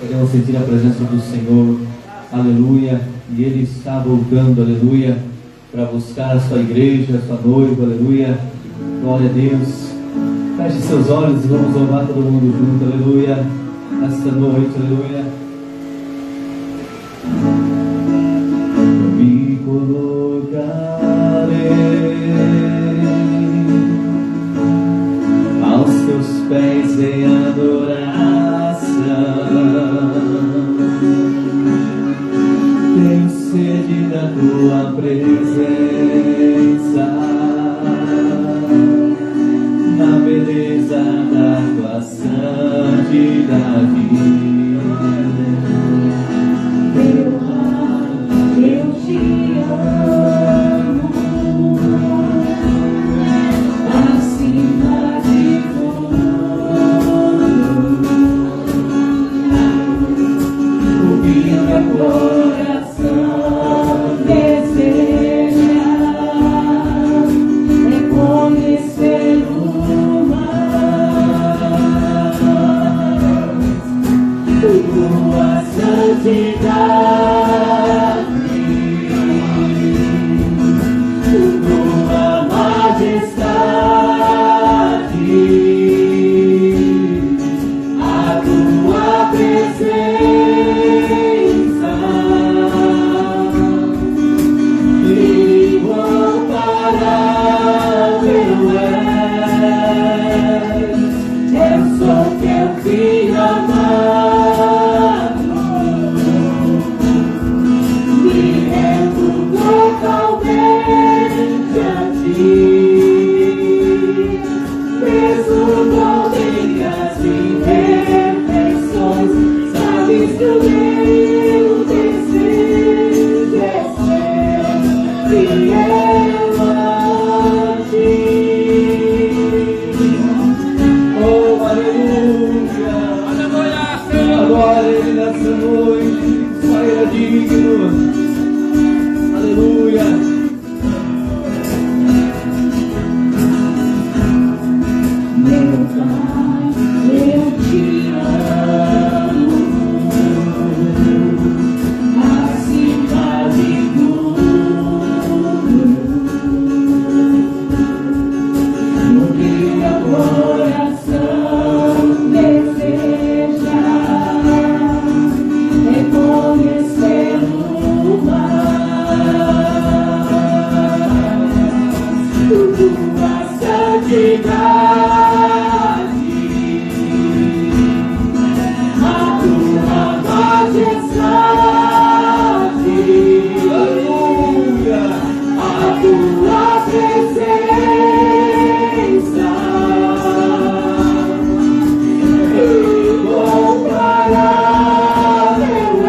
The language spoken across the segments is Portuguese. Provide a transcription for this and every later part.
Podemos sentir a presença do Senhor, aleluia, e Ele está voltando, aleluia, para buscar a sua igreja, a sua noiva, aleluia, glória a Deus. Feche seus olhos e vamos louvar todo mundo junto, aleluia, esta noite, aleluia. Me colocarei aos teus pés em adoração, tenho sede da tua presença, na beleza da tua santidade. Eu te amo, acima de tudo, o que meu coração deseja é conhecer-o mais, tua santidade, tua majestade, a tua presença incomparável és. Eu sou teu filho amado, me rendo totalmente a ti, mesmo com minhas imperfeições, sabes que o meu desejo é ser fiel a ti. Oh, aleluia, adore Ele nessa noite, só Ele é digno, aleluia. Meu Pai, eu te amo, acima de tudo, o que meu coração deseja é conhecer-o mais, tua santidade, a tua majestade, aleluia, a tua presença incomparável és.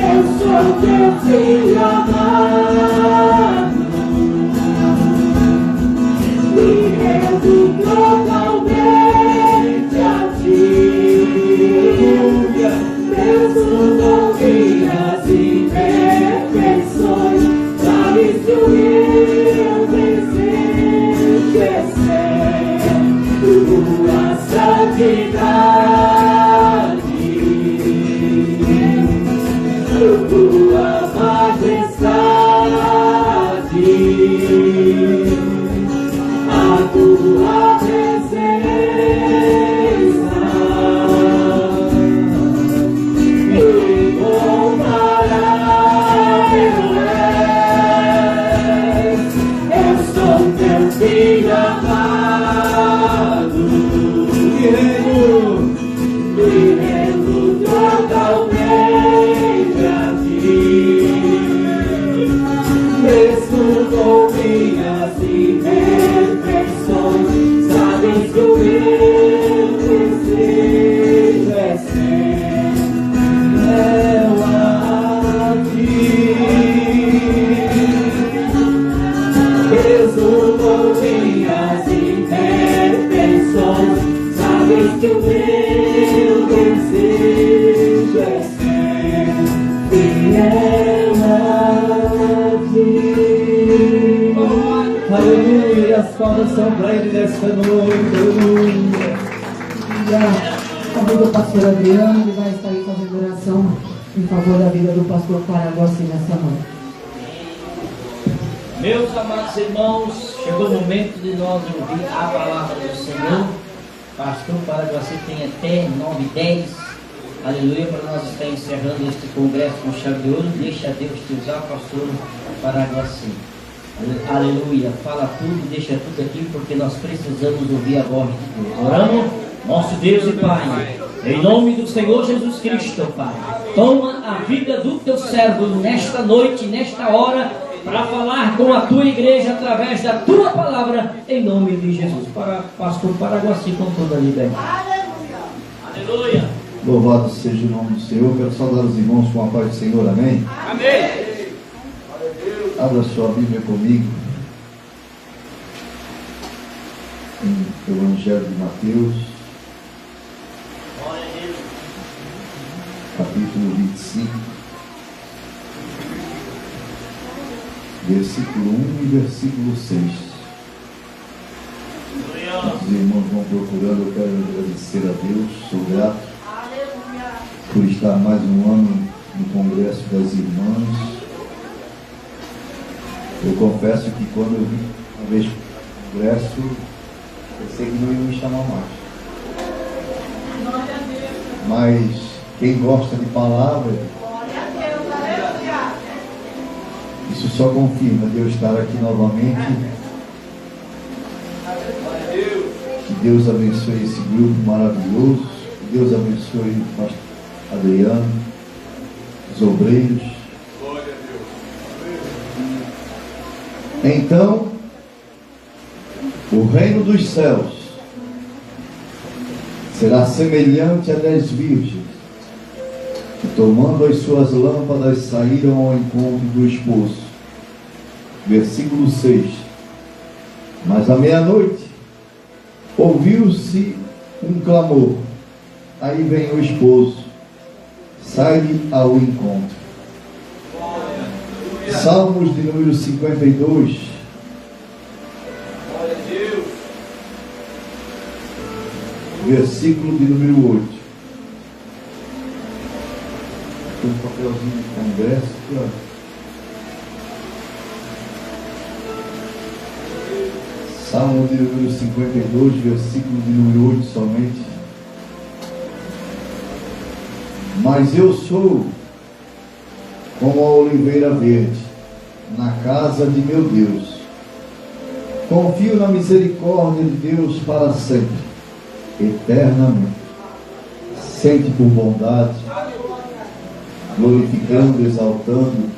Eu sou teu filho amado, me rendo totalmente a ti, mesmo com minhas imperfeições, sabes que o meu desejo é ser tua santidade, tua majestade, a tua presença incomparável és. Eu sou teu filho amado, me rendo totalmente a ti, mesmo com minhas imperfeições, sabes que o meu desejo é ser fiel a ti, mesmo com minhas imperfeições, sabes que o meu desejo é ser fiel a ti. Aleluia, as palmas são para Ele nesta noite, aleluia. a vida do pastor Adriano, ele vai estar aí fazendo oração em favor da vida do pastor Paraguaci nessa noite. Meus amados irmãos, chegou o momento de nós ouvir a palavra do Senhor. Pastor Paraguaci tem até 9h10, aleluia, para nós estar encerrando este congresso com chave de ouro. Deixa Deus te usar, pastor Paraguaci. Aleluia, fala tudo, deixa tudo aqui, porque nós precisamos ouvir a voz de Deus. Oramos, nosso Deus e Pai, em nome do Senhor Jesus Cristo, Pai, toma a vida do teu servo nesta noite, nesta hora, para falar com a tua igreja através da tua palavra, em nome de Jesus. Para pastor Paraguaci, com toda a liberdade. Aleluia. Louvado seja o nome do Senhor. Quero saudar os irmãos com a paz do Senhor. Amém? Amém. Abra sua Bíblia comigo em Evangelho de Mateus, capítulo 25, versículo 1 e versículo 6. Os irmãos vão procurando. Eu quero agradecer a Deus, sou grato por estar mais um ano no Congresso das Irmãs. Eu confesso que quando eu vim uma vez para o Congresso, pensei que não ia me chamar mais. Mas quem gosta de palavra, isso só confirma de eu estar aqui novamente. Que Deus abençoe esse grupo maravilhoso. Que Deus abençoe o pastor Adriano, os obreiros. Então, o reino dos céus será semelhante a 10 virgens que, tomando as suas lâmpadas, saíram ao encontro do esposo. Versículo 6. Mas à meia-noite ouviu-se um clamor: aí vem o esposo, sai-lhe ao encontro. Salmos de número 52. Versículo de número 8. Tem um papelzinho de congresso aqui, ó. Salmo de número 52, versículo de número 8 somente. Mas eu sou como a oliveira verde na casa de meu Deus. Confio na misericórdia de Deus para sempre, eternamente. Sente por bondade, glorificando, exaltando,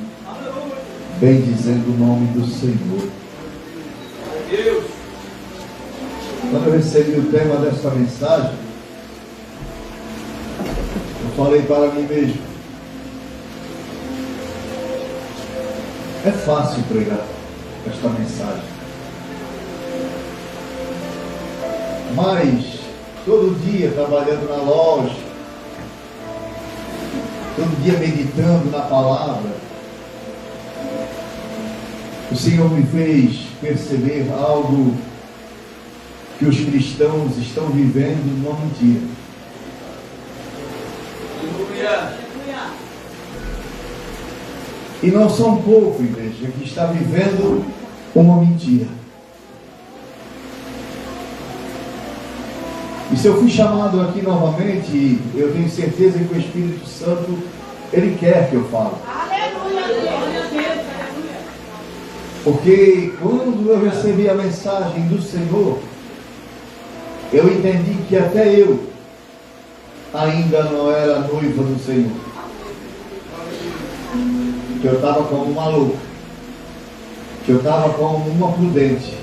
bendizendo o nome do Senhor. Quando eu recebi o tema desta mensagem, eu falei para mim mesmo: é fácil pregar esta mensagem, mas todo dia trabalhando na loja, todo dia meditando na palavra, o Senhor me fez perceber algo que os cristãos estão vivendo numa mentira. E não são poucos, igreja, que está vivendo uma mentira. E se eu fui chamado aqui novamente, eu tenho certeza que o Espírito Santo, Ele quer que eu fale. Porque quando eu recebi a mensagem do Senhor, eu entendi que até eu ainda não era noiva do Senhor. Que eu estava como uma louca, que eu estava como uma prudente.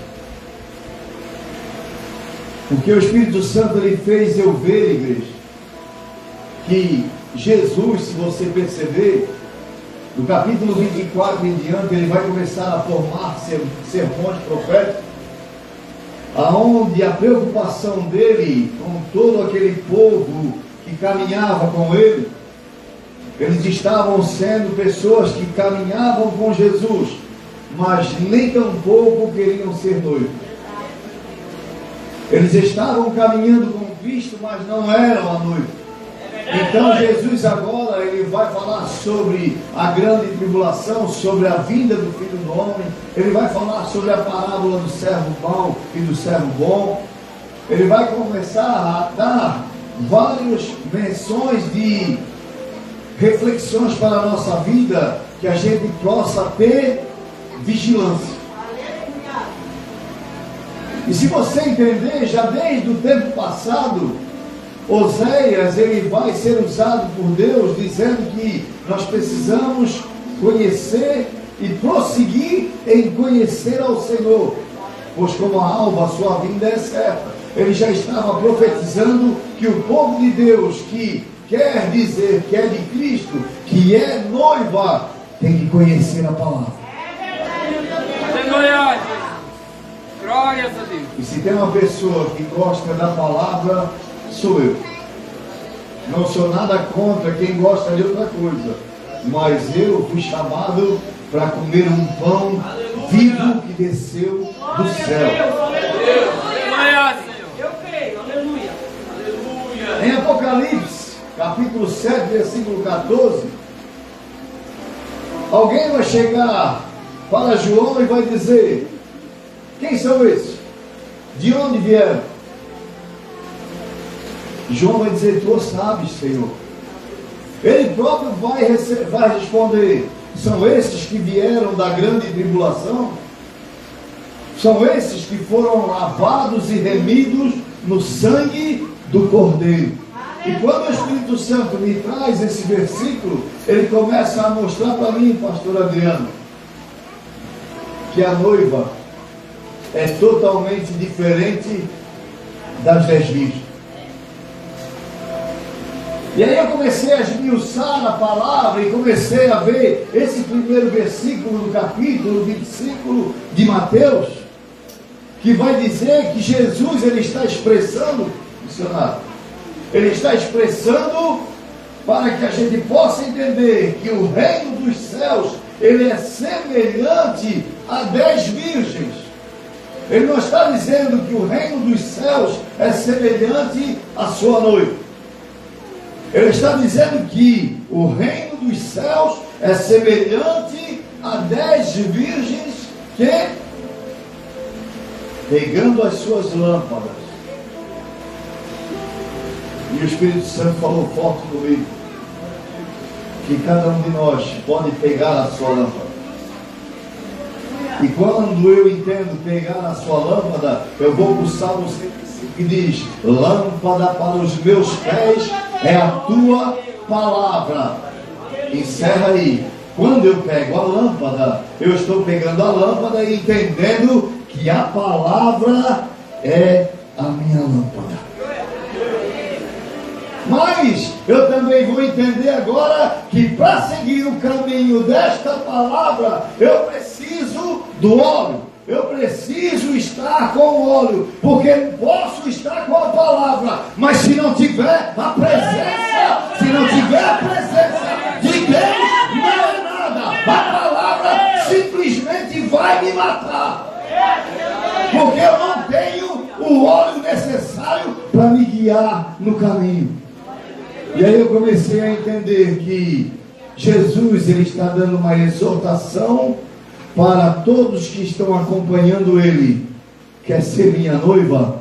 Porque o Espírito Santo, Ele fez eu ver, igreja, que Jesus, se você perceber, no capítulo 24 em diante, Ele vai começar a formar sermões proféticos, aonde a preocupação dele com todo aquele povo que caminhava com ele, eles estavam sendo pessoas que caminhavam com Jesus, mas nem tampouco queriam ser noivos. Eles estavam caminhando com Cristo, mas não eram a noiva. Então Jesus agora ele vai falar sobre a grande tribulação, sobre a vinda do Filho do Homem. Ele vai falar sobre a parábola do servo mau e do servo bom. Ele vai começar a dar várias menções de reflexões para a nossa vida, que a gente possa ter vigilância. E se você entender, já desde o tempo passado, Oséias ele vai ser usado por Deus, dizendo que nós precisamos conhecer e prosseguir em conhecer ao Senhor, pois como a alva a sua vinda é certa. Ele já estava profetizando que o povo de Deus, que quer dizer que é de Cristo, que é noiva, tem que conhecer a palavra. Aleluia! Glórias a Deus. E se tem uma pessoa que gosta da palavra, sou eu. Não sou nada contra quem gosta de outra coisa, mas eu fui chamado para comer um pão vivo que desceu do céu. Eu creio, aleluia. Em Apocalipse, capítulo 7, versículo 14, alguém vai chegar para João e vai dizer: quem são esses? De onde vieram? João vai dizer: tu sabes, Senhor. Ele próprio vai responder: são esses que vieram da grande tribulação? São esses que foram lavados e remidos no sangue do Cordeiro. E quando o Espírito Santo me traz esse versículo, ele começa a mostrar para mim, pastor Adriano, que a noiva é totalmente diferente das 10 virgens. E aí eu comecei a esmiuçar a palavra e comecei a ver esse primeiro versículo do capítulo 25 de Mateus, que vai dizer que Jesus ele está expressando, missionário, ele está expressando para que a gente possa entender que o reino dos céus ele é semelhante a 10 virgens. Ele não está dizendo que o reino dos céus é semelhante à sua noiva. Ele está dizendo que o reino dos céus é semelhante a 10 virgens que, pegando as suas lâmpadas, e o Espírito Santo falou forte comigo, que cada um de nós pode pegar a sua lâmpada. E quando eu entendo pegar a sua lâmpada, eu vou para o Salmo 105 que diz: lâmpada para os meus pés é a tua palavra. Encerra aí. Quando eu pego a lâmpada, eu estou pegando a lâmpada e entendendo que a palavra é a minha lâmpada. Mas eu também vou entender agora que para seguir o caminho desta palavra, eu preciso do óleo. Eu preciso estar com o óleo, porque posso estar com a palavra, mas se não tiver a presença, se não tiver a presença de Deus, não é nada. A palavra simplesmente vai me matar, porque eu não tenho o óleo necessário para me guiar no caminho. E aí eu comecei a entender que Jesus ele está dando uma exortação para todos que estão acompanhando ele. Quer ser minha noiva?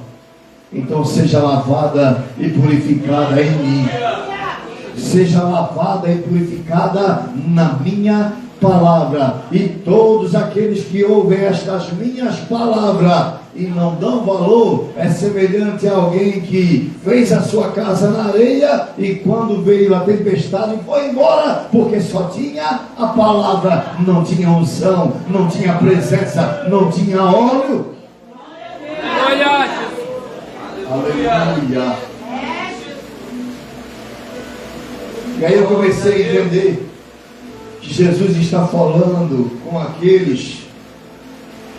Então seja lavada e purificada em mim. Seja lavada e purificada na minha palavra. E todos aqueles que ouvem estas minhas palavras e não dão valor, é semelhante a alguém que fez a sua casa na areia e quando veio a tempestade foi embora, porque só tinha a palavra, não tinha unção, não tinha presença, não tinha óleo. Aleluia. E aí eu comecei a entender que Jesus está falando com aqueles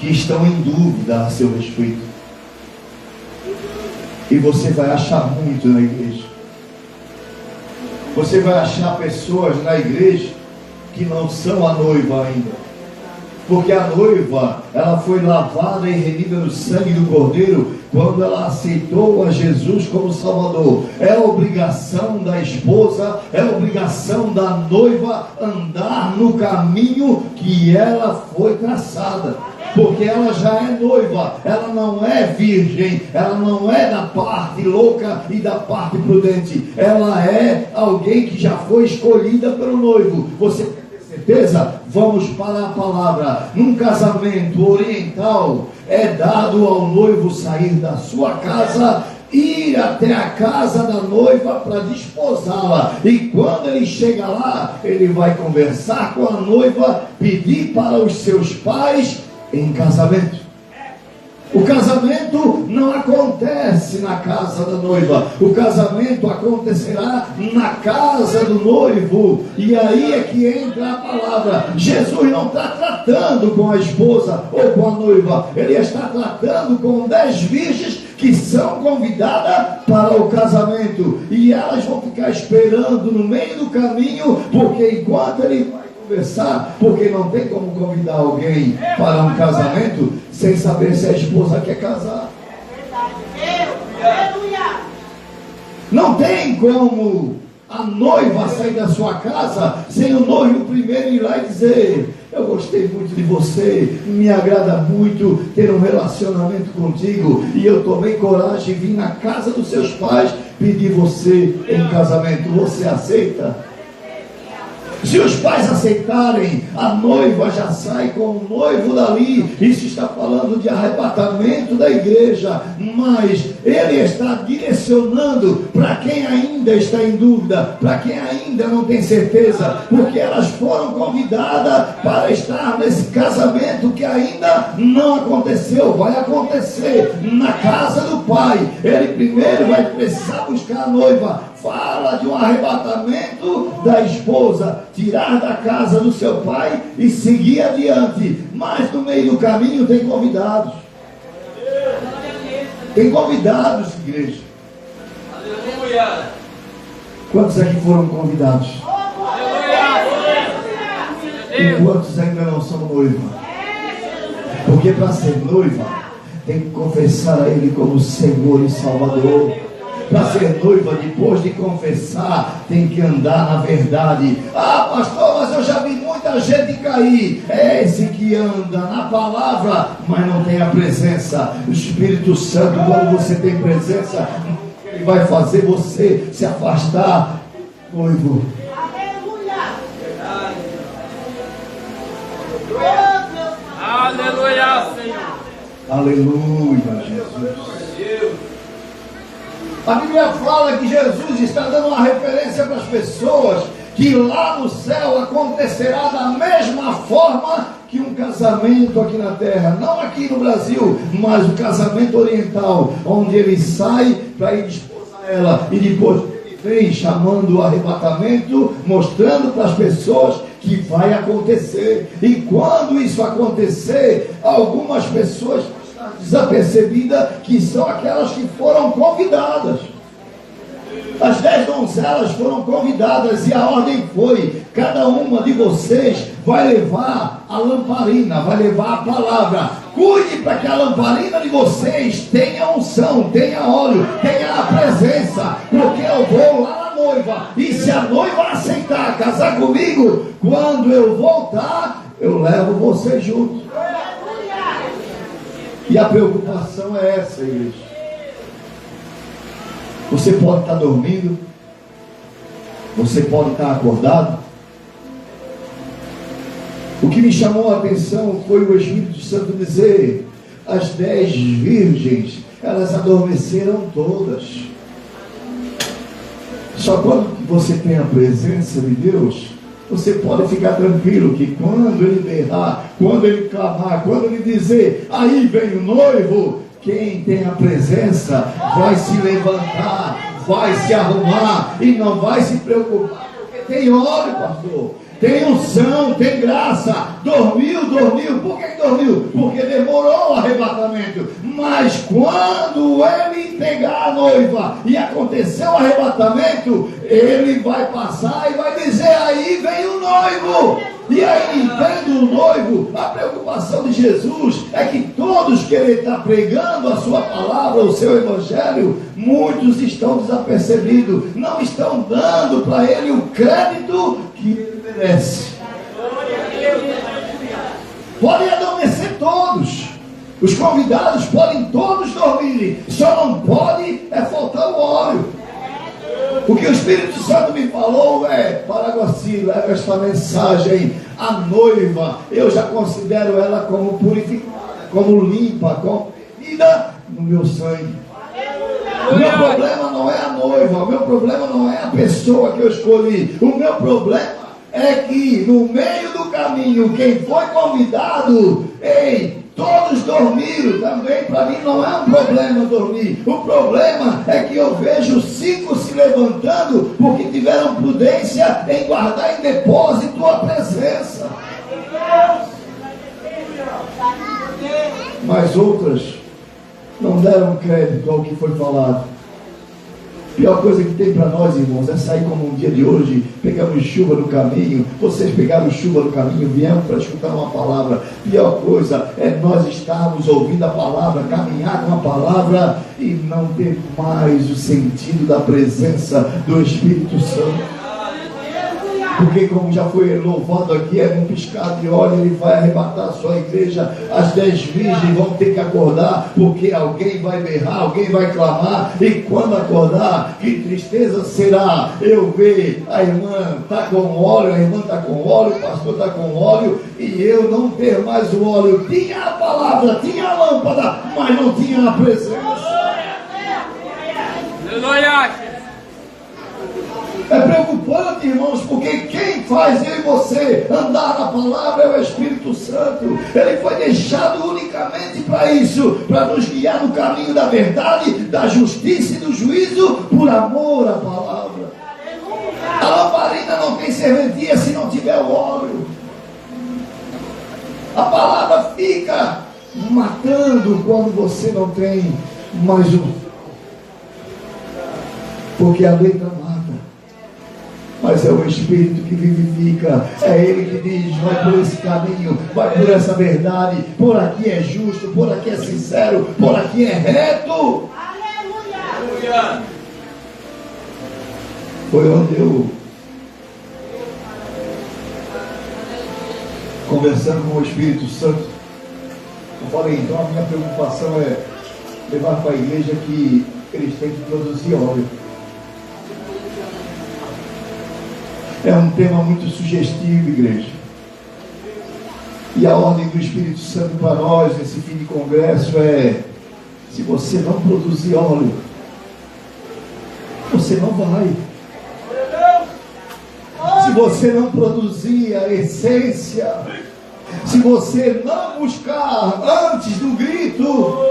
que estão em dúvida a seu respeito. E você vai achar muito na igreja. Você vai achar pessoas na igreja que não são a noiva ainda. Porque a noiva, ela foi lavada e remida no sangue do Cordeiro quando ela aceitou a Jesus como Salvador. É obrigação da esposa, é obrigação da noiva andar no caminho que ela foi traçada. Porque ela já é noiva, ela não é virgem, ela não é da parte louca e da parte prudente. Ela é alguém que já foi escolhida pelo noivo. Você quer ter certeza? Vamos para a palavra. Num casamento oriental, é dado ao noivo sair da sua casa, ir até a casa da noiva para desposá-la. E quando ele chega lá, ele vai conversar com a noiva, pedir para os seus pais em casamento. O casamento não acontece na casa da noiva. O casamento acontecerá na casa do noivo. E aí é que entra a palavra. Jesus não está tratando com a esposa ou com a noiva. Ele está tratando com 10 virgens que são convidadas para o casamento. E elas vão ficar esperando no meio do caminho, porque enquanto ele vai conversar, porque não tem como convidar alguém para um casamento sem saber se a esposa quer casar. Não tem como a noiva sair da sua casa sem o noivo primeiro ir lá e dizer: eu gostei muito de você, me agrada muito ter um relacionamento contigo, e eu tomei coragem e vim na casa dos seus pais pedir você em casamento. Você aceita? Se os pais aceitarem, a noiva já sai com o noivo dali. Isso está falando de arrebatamento da igreja. Mas ele está direcionando para quem ainda está em dúvida, para quem ainda não tem certeza, porque elas foram convidadas para estar nesse casamento que ainda não aconteceu. Vai acontecer na casa do pai. Ele primeiro vai precisar buscar a noiva. Fala de um arrebatamento da esposa, tirar da casa do seu pai e seguir adiante. Mas no meio do caminho tem convidados. Tem convidados, igreja. Aleluia. Quantos aqui foram convidados? E quantos ainda não são noiva? Porque para ser noiva tem que confessar a Ele como Senhor e Salvador. Para ser noiva, depois de confessar, tem que andar na verdade. Ah, pastor, mas eu já vi muita gente cair. É esse que anda na palavra, mas não tem a presença. O Espírito Santo, quando você tem presença, ele vai fazer você se afastar, noivo. Aleluia, Senhor. Aleluia, Jesus. A Bíblia fala que Jesus está dando uma referência para as pessoas, que lá no céu acontecerá da mesma forma que um casamento aqui na terra, não aqui no Brasil, mas o casamento oriental, onde ele sai para ir desposar ela, e depois ele vem chamando o arrebatamento, mostrando para as pessoas que vai acontecer. E quando isso acontecer, algumas pessoas desapercebida, que são aquelas que foram convidadas. As 10 donzelas foram convidadas, e a ordem foi: cada uma de vocês vai levar a lamparina, vai levar a palavra. Cuide para que a lamparina de vocês tenha unção, tenha óleo, tenha a presença, porque eu vou lá na noiva, e se a noiva aceitar casar comigo, quando eu voltar, eu levo vocês juntos. E a preocupação é essa, igreja. Você pode estar dormindo, você pode estar acordado. O que me chamou a atenção foi o Espírito Santo dizer: as 10 virgens, elas adormeceram todas. Só quando você tem a presença de Deus, você pode ficar tranquilo que quando ele berrar, quando ele clamar, quando ele dizer: aí vem o noivo, quem tem a presença vai se levantar, vai se arrumar e não vai se preocupar, porque tem óleo, pastor, tem unção, tem graça. Dormiu. Por que dormiu? Porque demorou o arrebatamento. Mas quando ele se pegar a noiva e acontecer o arrebatamento, ele vai passar e vai dizer: aí vem o noivo. E aí, vendo o noivo, a preocupação de Jesus é que todos que ele está pregando a sua palavra, o seu evangelho, muitos estão desapercebidos, não estão dando para ele o crédito que ele merece. Podem adormecer todos, os convidados podem todos dormir, só não pode faltar o óleo. O que o Espírito Santo me falou é: Paraguaci, leva esta mensagem à noiva. Eu já considero ela como purificada, como limpa, como vida no meu sangue. O meu problema não é a noiva, o meu problema não é a pessoa que eu escolhi. O meu problema é que no meio do caminho, quem foi convidado, todos dormiram também. Para mim não é um problema dormir. O problema é que eu vejo 5 se levantando porque tiveram prudência em guardar em depósito a presença. Mas outras não deram crédito ao que foi falado. A pior coisa que tem para nós, irmãos, é sair como um dia de hoje. Pegamos chuva no caminho, vocês pegaram chuva no caminho, viemos para escutar uma palavra. A pior coisa é nós estarmos ouvindo a palavra, caminhar com a palavra e não ter mais o sentido da presença do Espírito Santo. Porque, como já foi louvado aqui, é num piscar de olho, ele vai arrebatar a sua igreja. As 10 virgens vão ter que acordar, porque alguém vai berrar, alguém vai clamar. E quando acordar, que tristeza será eu ver a irmã está com óleo, a irmã está com óleo, o pastor está com óleo, e eu não ter mais o óleo. Tinha a palavra, tinha a lâmpada, mas não tinha a presença. Aleluia! É preocupante, irmãos, porque quem faz eu e você andar na palavra é o Espírito Santo. Ele foi deixado unicamente para isso, para nos guiar no caminho da verdade, da justiça e do juízo, por amor à palavra. A lamparina não tem serventia se não tiver o óleo. A palavra fica matando quando você não tem mais um. Porque a letra mata. Mas é o Espírito que vivifica, é Ele que diz: vai por esse caminho, vai por essa verdade, por aqui é justo, por aqui é sincero, por aqui é reto. Aleluia! Foi onde eu, conversando com o Espírito Santo, eu falei: então a minha preocupação é levar para a igreja que eles têm que produzir óleo. É um tema muito sugestivo, igreja. E a ordem do Espírito Santo para nós, nesse fim de congresso, é: se você não produzir óleo, você não vai. Se você não produzir a essência, se você não buscar antes do grito,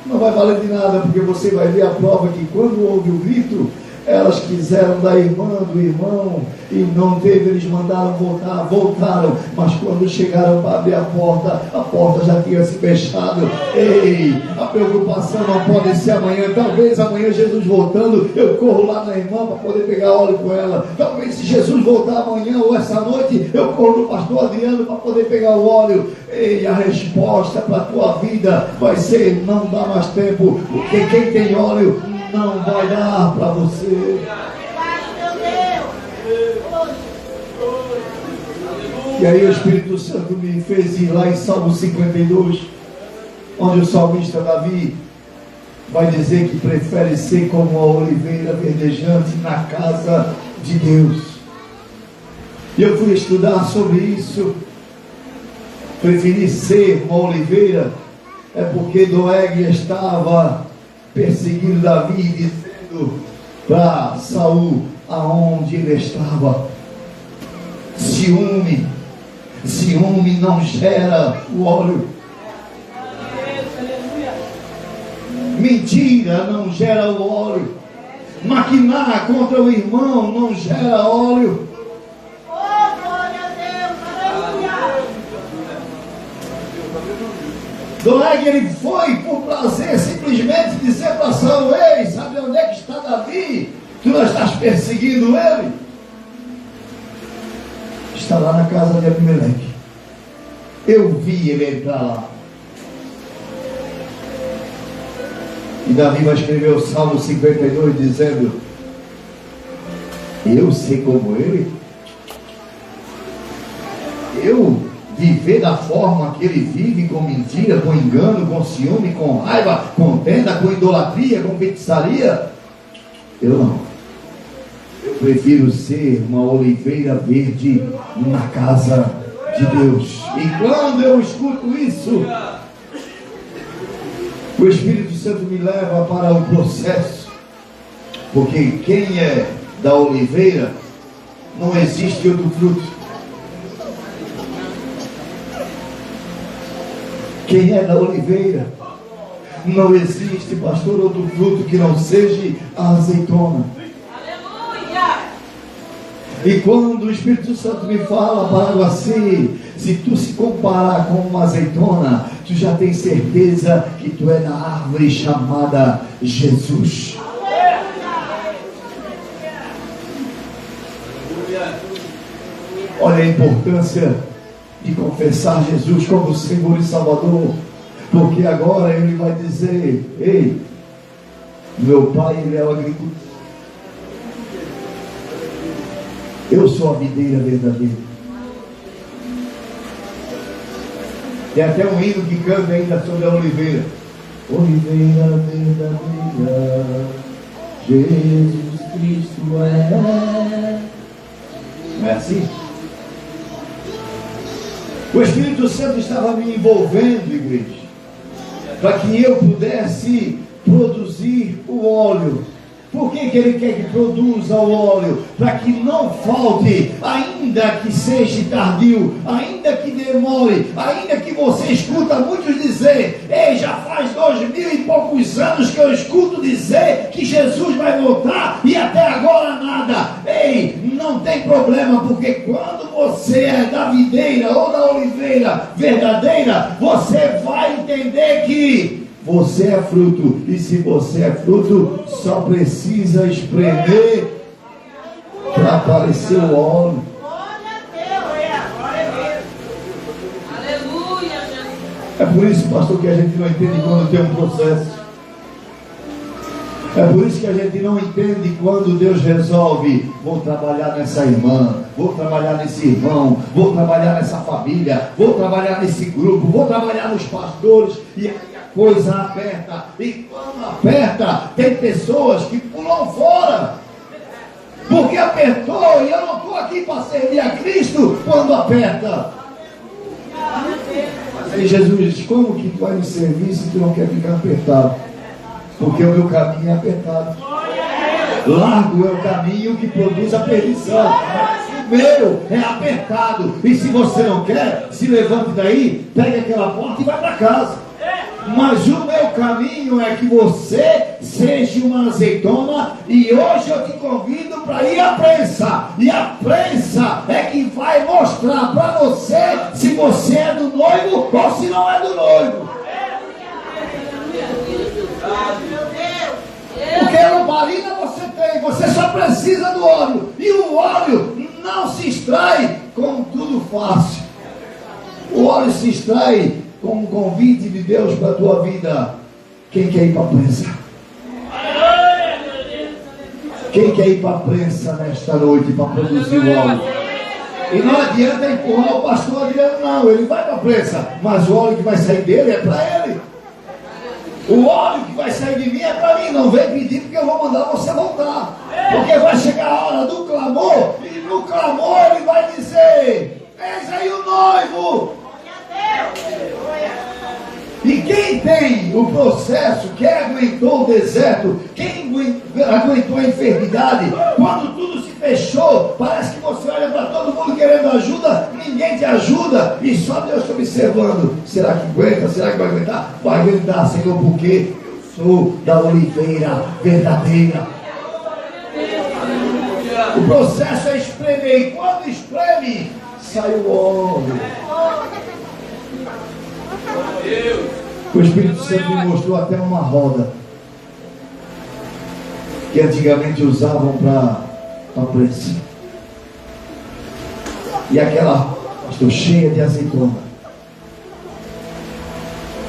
não vai valer de nada, porque você vai ver a prova que quando houve o grito, elas quiseram da irmã, do irmão, e não teve, eles mandaram voltar, voltaram, mas quando chegaram para abrir a porta já tinha se fechado. Ei, a preocupação não pode ser amanhã. Talvez amanhã Jesus voltando, eu corro lá na irmã para poder pegar óleo com ela. Talvez se Jesus voltar amanhã ou essa noite, eu corro no pastor Adriano para poder pegar o óleo. Ei, a resposta para a tua vida vai ser: não dá mais tempo, porque quem tem óleo não vai dar para você. E aí o Espírito Santo me fez ir lá em Salmo 52, onde o salmista Davi vai dizer que prefere ser como a oliveira verdejante na casa de Deus. E eu fui estudar sobre isso. Preferir ser uma oliveira é porque Doeg estava perseguindo Davi, dizendo para Saul aonde ele estava: ciúme não gera o óleo, mentira não gera o óleo, maquinar contra o irmão não gera óleo. Doeg, ele foi por prazer simplesmente dizer para Saul: ei, sabe onde é que está Davi? Tu não estás perseguindo ele? Está lá na casa de Abimeleque. Eu vi ele entrar lá. E Davi vai escrever o Salmo 52 dizendo: eu sei como ele. Eu viver da forma que ele vive, com mentira, com engano, com ciúme, com raiva, com tenda, com idolatria, com feitiçaria? Eu não. Eu prefiro ser uma oliveira verde na casa de Deus. E quando eu escuto isso, o Espírito Santo me leva para o processo. Porque quem é da oliveira, não existe outro fruto. Quem é da oliveira, não existe, pastor, outro fruto que não seja a azeitona. Aleluia! E quando o Espírito Santo me fala para você, se tu se comparar com uma azeitona, tu já tem certeza que tu é da árvore chamada Jesus. Olha a importância de confessar Jesus como Senhor e Salvador, porque agora ele vai dizer: ei, meu pai, ele é o agricultor, eu sou a videira verdadeira. Tem até um hino que canta ainda sobre a oliveira: oliveira verdadeira, Jesus Cristo é. Não é assim? O Espírito Santo estava me envolvendo, igreja, para que eu pudesse produzir o óleo. Por que ele quer que produza o óleo? Para que não falte, ainda que seja tardio, ainda que demore, ainda que você escuta muitos dizer: ei, já faz 2000 e poucos anos que eu escuto dizer que Jesus vai voltar e até agora nada. Ei, não tem problema, porque quando você é da videira ou da oliveira verdadeira, você vai entender que você é fruto, e se você é fruto, só precisa espremer para aparecer o óleo. É por isso, pastor, que a gente não entende quando tem um processo. É por isso que a gente não entende quando Deus resolve: vou trabalhar nessa irmã, vou trabalhar nesse irmão, vou trabalhar nessa família, vou trabalhar nesse grupo, vou trabalhar nos pastores, e aí a coisa aperta. E quando aperta, tem pessoas que pulam fora, porque apertou, e eu não estou aqui para servir a Cristo quando aperta. Aí Jesus diz: como que tu vai me servir se tu não quer ficar apertado? Porque o meu caminho é apertado, largo é o caminho que produz a perdição, mas o meu é apertado. E se você não quer, se levante daí, pegue aquela porta e vai para casa. Mas o meu caminho é que você seja uma azeitona. E hoje eu te convido para ir à prensa. E a prensa é que vai mostrar para você se você é do noivo ou se não é do noivo. Porque lamparina você tem, você só precisa do óleo. E o óleo não se extrai com tudo fácil. O óleo se extrai com um convite de Deus para a tua vida. Quem quer ir para a prensa? Quem quer ir para a prensa nesta noite para produzir o óleo? E não adianta empurrar o pastor dizendo: não, ele vai para a prensa, mas o óleo que vai sair dele é para ele. O óleo que vai sair de mim é para mim. Não vem pedir, porque eu vou mandar você voltar. Porque vai chegar a hora do clamor, e no clamor ele vai dizer: eis aí o noivo. E quem tem o processo, quem aguentou o deserto, quem aguentou a enfermidade, quando tudo se fechou, parece que você olha para todo mundo querendo ajuda, ninguém te ajuda, e só Deus te observando. Será que aguenta? Será que vai aguentar? Vai aguentar, Senhor, porque eu sou da oliveira verdadeira. O processo é espremer, e quando espreme, sai o óleo. O Espírito Santo me mostrou até uma roda que antigamente usavam para prensa. E aquela, pastor, cheia de azeitona.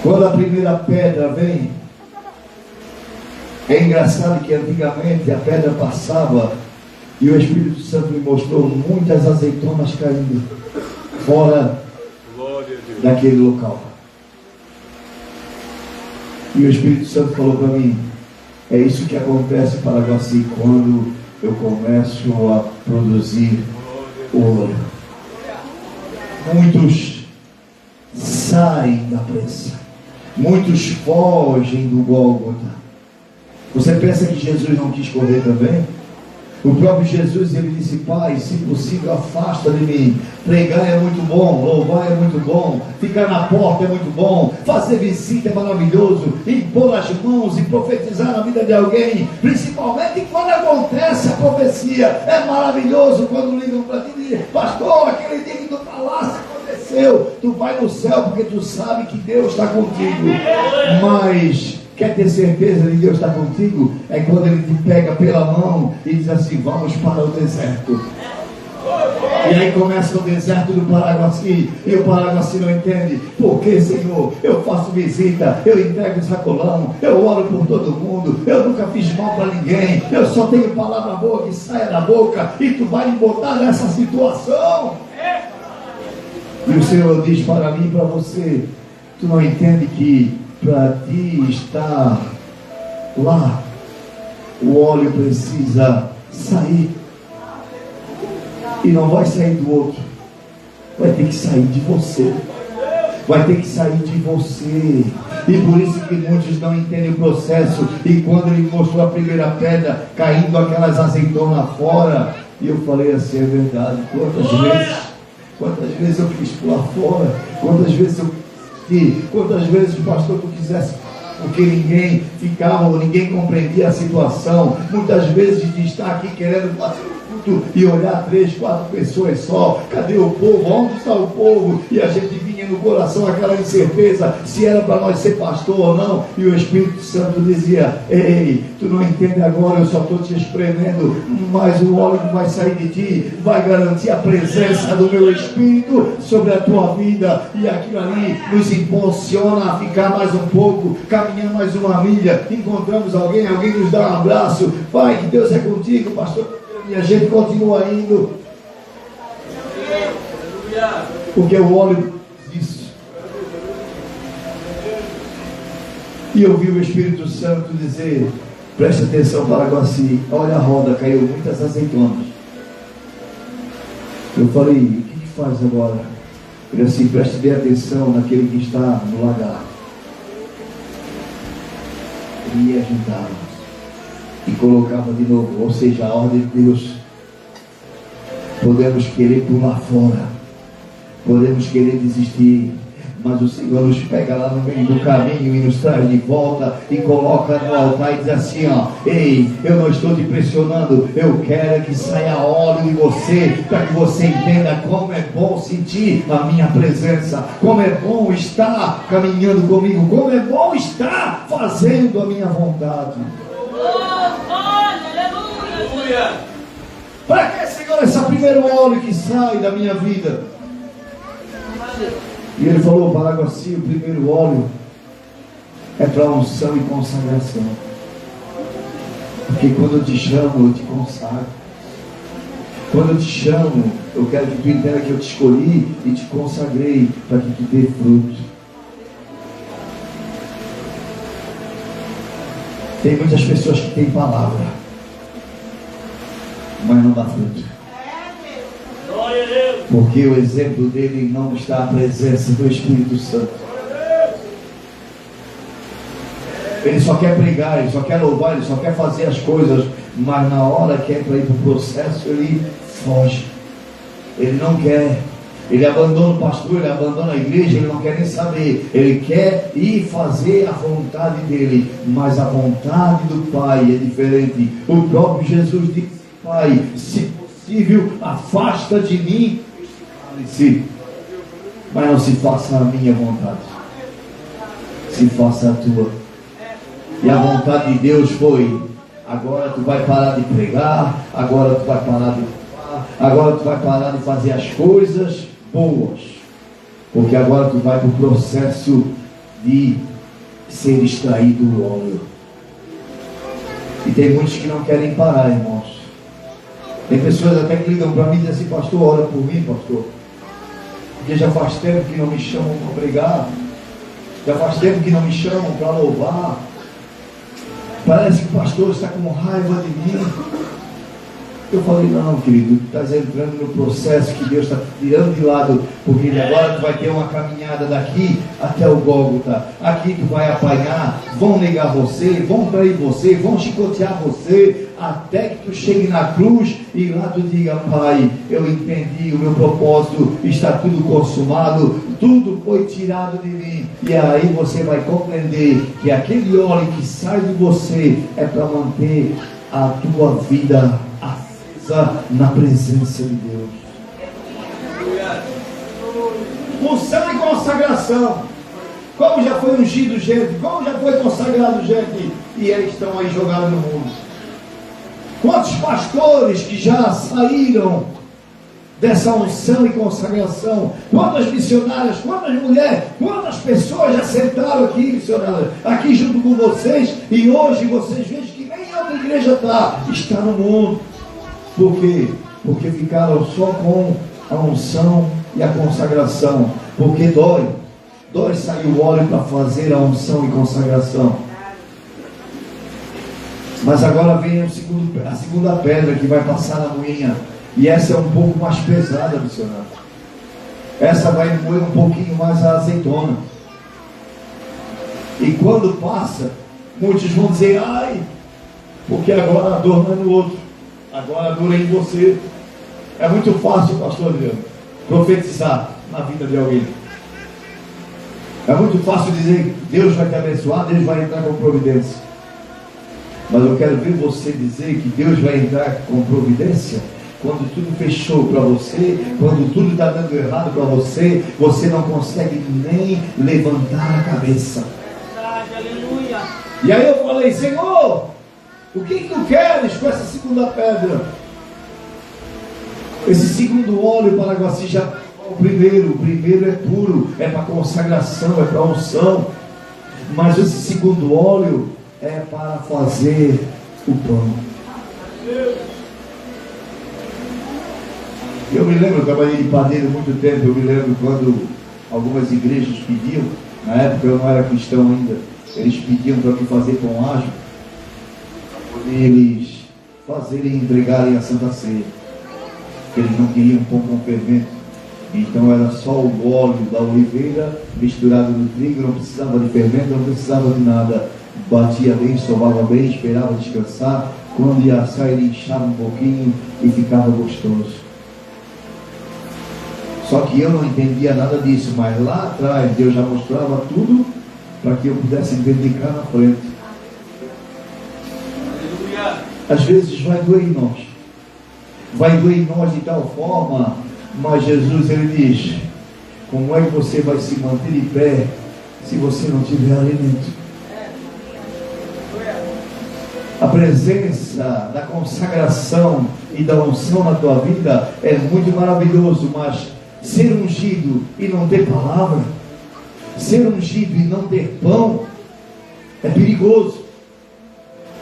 Quando a primeira pedra vem, é engraçado que antigamente a pedra passava e o Espírito Santo me mostrou muitas azeitonas caindo fora daquele local. E o Espírito Santo falou para mim: é isso que acontece para Paraguaci quando eu começo a produzir ouro. Muitos saem da prensa, muitos fogem do Gólgota. Você pensa que Jesus não quis correr também? O próprio Jesus, ele disse: Pai, se possível, afasta de mim. Pregar é muito bom, louvar é muito bom, ficar na porta é muito bom, fazer visita é maravilhoso, impor as mãos e profetizar na vida de alguém, principalmente quando acontece a profecia, é maravilhoso. Quando ligam para ti e dizem: pastor, aquele dia que tu falasse aconteceu. Tu vai no céu porque tu sabe que Deus está contigo. Mas quer ter certeza de Deus está contigo? É quando Ele te pega pela mão e diz assim: vamos para o deserto. E aí começa o deserto do Paraguaci. E o Paraguaci não entende. Por que, Senhor? Eu faço visita, eu entrego sacolão, eu oro por todo mundo, eu nunca fiz mal para ninguém, eu só tenho palavra boa que saia da boca, e tu vai me botar nessa situação. E o Senhor diz para mim e para você: tu não entende que para ti estar lá, o óleo precisa sair. E não vai sair do outro, vai ter que sair de você. Vai ter que sair de você. E por isso que muitos não entendem o processo. E quando Ele mostrou a primeira pedra, caindo aquelas azeitonas fora, e eu falei assim: é verdade. Quantas vezes eu quis pular fora, quantas vezes quantas vezes, pastor, tu quisesse, porque ninguém ficava, ninguém compreendia a situação. Muitas vezes de estar aqui querendo fazer o culto e olhar 3, 4 pessoas só. Cadê o povo? Onde está o povo? E a gente vinha no coração aquela incerteza se era para nós ser pastor ou não. E o Espírito Santo dizia: ei, tu não entende agora, eu só estou te espremendo, mas o óleo que vai sair de ti vai garantir a presença do meu Espírito sobre a tua vida. E aquilo ali nos impulsiona a ficar mais um pouco, caminhar mais uma milha. Encontramos alguém nos dá um abraço: Pai, que Deus é contigo, pastor. E a gente continua indo, porque o óleo disso. E eu vi o Espírito Santo dizer: preste atenção, Paraguaci, olha a roda, caiu muitas azeitonas. Eu falei: o que faz agora? Ele assim: preste bem atenção naquele que está no lagar. Ele ia juntá-lo e colocava de novo. Ou seja, a ordem de Deus. Podemos querer pular fora, podemos querer desistir, mas o Senhor nos pega lá no meio do caminho e nos traz de volta e coloca no altar e diz assim: ó, ei, eu não estou te pressionando, eu quero que saia óleo de você, para que você entenda como é bom sentir a minha presença, como é bom estar caminhando comigo, como é bom estar fazendo a minha vontade. Aleluia! Para que, Senhor, esse primeiro óleo que sai da minha vida? E Ele falou: Paraguaci, o primeiro óleo é para unção e consagração. Porque quando eu te chamo, eu te consagro. Quando eu te chamo, eu quero que tu entenda que eu te escolhi e te consagrei para que tu dê fruto. Tem muitas pessoas que têm palavra, mas não dá fruto. Porque o exemplo dele não está a presença do Espírito Santo. Ele só quer pregar, ele só quer louvar, ele só quer fazer as coisas, mas na hora que é para ir para o processo, ele foge. Ele não quer. Ele abandona o pastor, ele abandona a igreja, ele não quer nem saber. Ele quer ir fazer a vontade dele, mas a vontade do Pai é diferente. O próprio Jesus disse: Pai, se possível, afasta de mim este cálice, mas não se faça a minha vontade, se faça a tua. E a vontade de Deus foi: agora tu vai parar de pregar, agora tu vai parar de falar, agora tu vai parar de fazer as coisas boas, porque agora tu vai para o processo de ser extraído o óleo. E tem muitos que não querem parar, irmãos. Tem pessoas até que ligam para mim e dizem assim: pastor, ora por mim, pastor, porque já faz tempo que não me chamam para pregar, já faz tempo que não me chamam para louvar, parece que o pastor está com raiva de mim. Eu falei: não, querido, tu estás entrando no processo que Deus está tirando de lado, porque agora tu vai ter uma caminhada daqui até o Gólgota. Aqui tu vai apanhar, vão negar você, vão trair você, vão chicotear você, até que tu chegue na cruz e lá tu diga: Pai, eu entendi, o meu propósito está tudo consumado, tudo foi tirado de mim. E aí você vai compreender que aquele óleo que sai de você é para manter a tua vida na presença de Deus. Unção e consagração. Como já foi ungido gente, como já foi consagrado gente, e eles estão aí jogados no mundo. Quantos pastores que já saíram dessa unção e consagração? Quantas missionárias, quantas mulheres, quantas pessoas já sentaram aqui, missionárias, aqui junto com vocês, e hoje vocês veem que nem outra igreja está no mundo. Por quê? Porque ficaram só com a unção e a consagração. Porque dói sair o óleo para fazer a unção e consagração. Mas agora vem a segunda pedra que vai passar na moinha. E essa é um pouco mais pesada, missionário. Essa vai moer um pouquinho mais a azeitona. E quando passa, muitos vão dizer: ai, porque agora a dor não é no outro, agora a dor é em você. É muito fácil, pastor Adriano, profetizar na vida de alguém. É muito fácil dizer que Deus vai te abençoar, Deus vai entrar com providência. Mas eu quero ver você dizer que Deus vai entrar com providência quando tudo fechou para você, quando tudo está dando errado para você, você não consegue nem levantar a cabeça. Aleluia. E aí eu falei: Senhor, o que tu queres com essa segunda pedra? Esse segundo óleo para Guaci já o primeiro é puro, é para consagração, é para unção. Mas esse segundo óleo é para fazer o pão. Eu me lembro, eu trabalhei de padeiro há muito tempo. Eu me lembro quando algumas igrejas pediam, na época eu não era cristão ainda, eles pediam para me fazer pão ágil, para poder eles fazerem e entregarem a Santa Ceia, porque eles não queriam pão com fermento. Então era só o óleo da oliveira misturado no trigo, não precisava de fermento, não precisava de nada. Batia bem, sovava bem, esperava descansar. Quando ia assar, ele inchava um pouquinho e ficava gostoso. Só que eu não entendia nada disso, mas lá atrás Deus já mostrava tudo para que eu pudesse entender cá na frente. Aleluia. Às vezes vai doer em nós, vai doer em nós de tal forma, mas Jesus, ele diz: como é que você vai se manter de pé se você não tiver alimento? A presença da consagração e da unção na tua vida é muito maravilhoso, mas ser ungido e não ter palavra, ser ungido e não ter pão, é perigoso.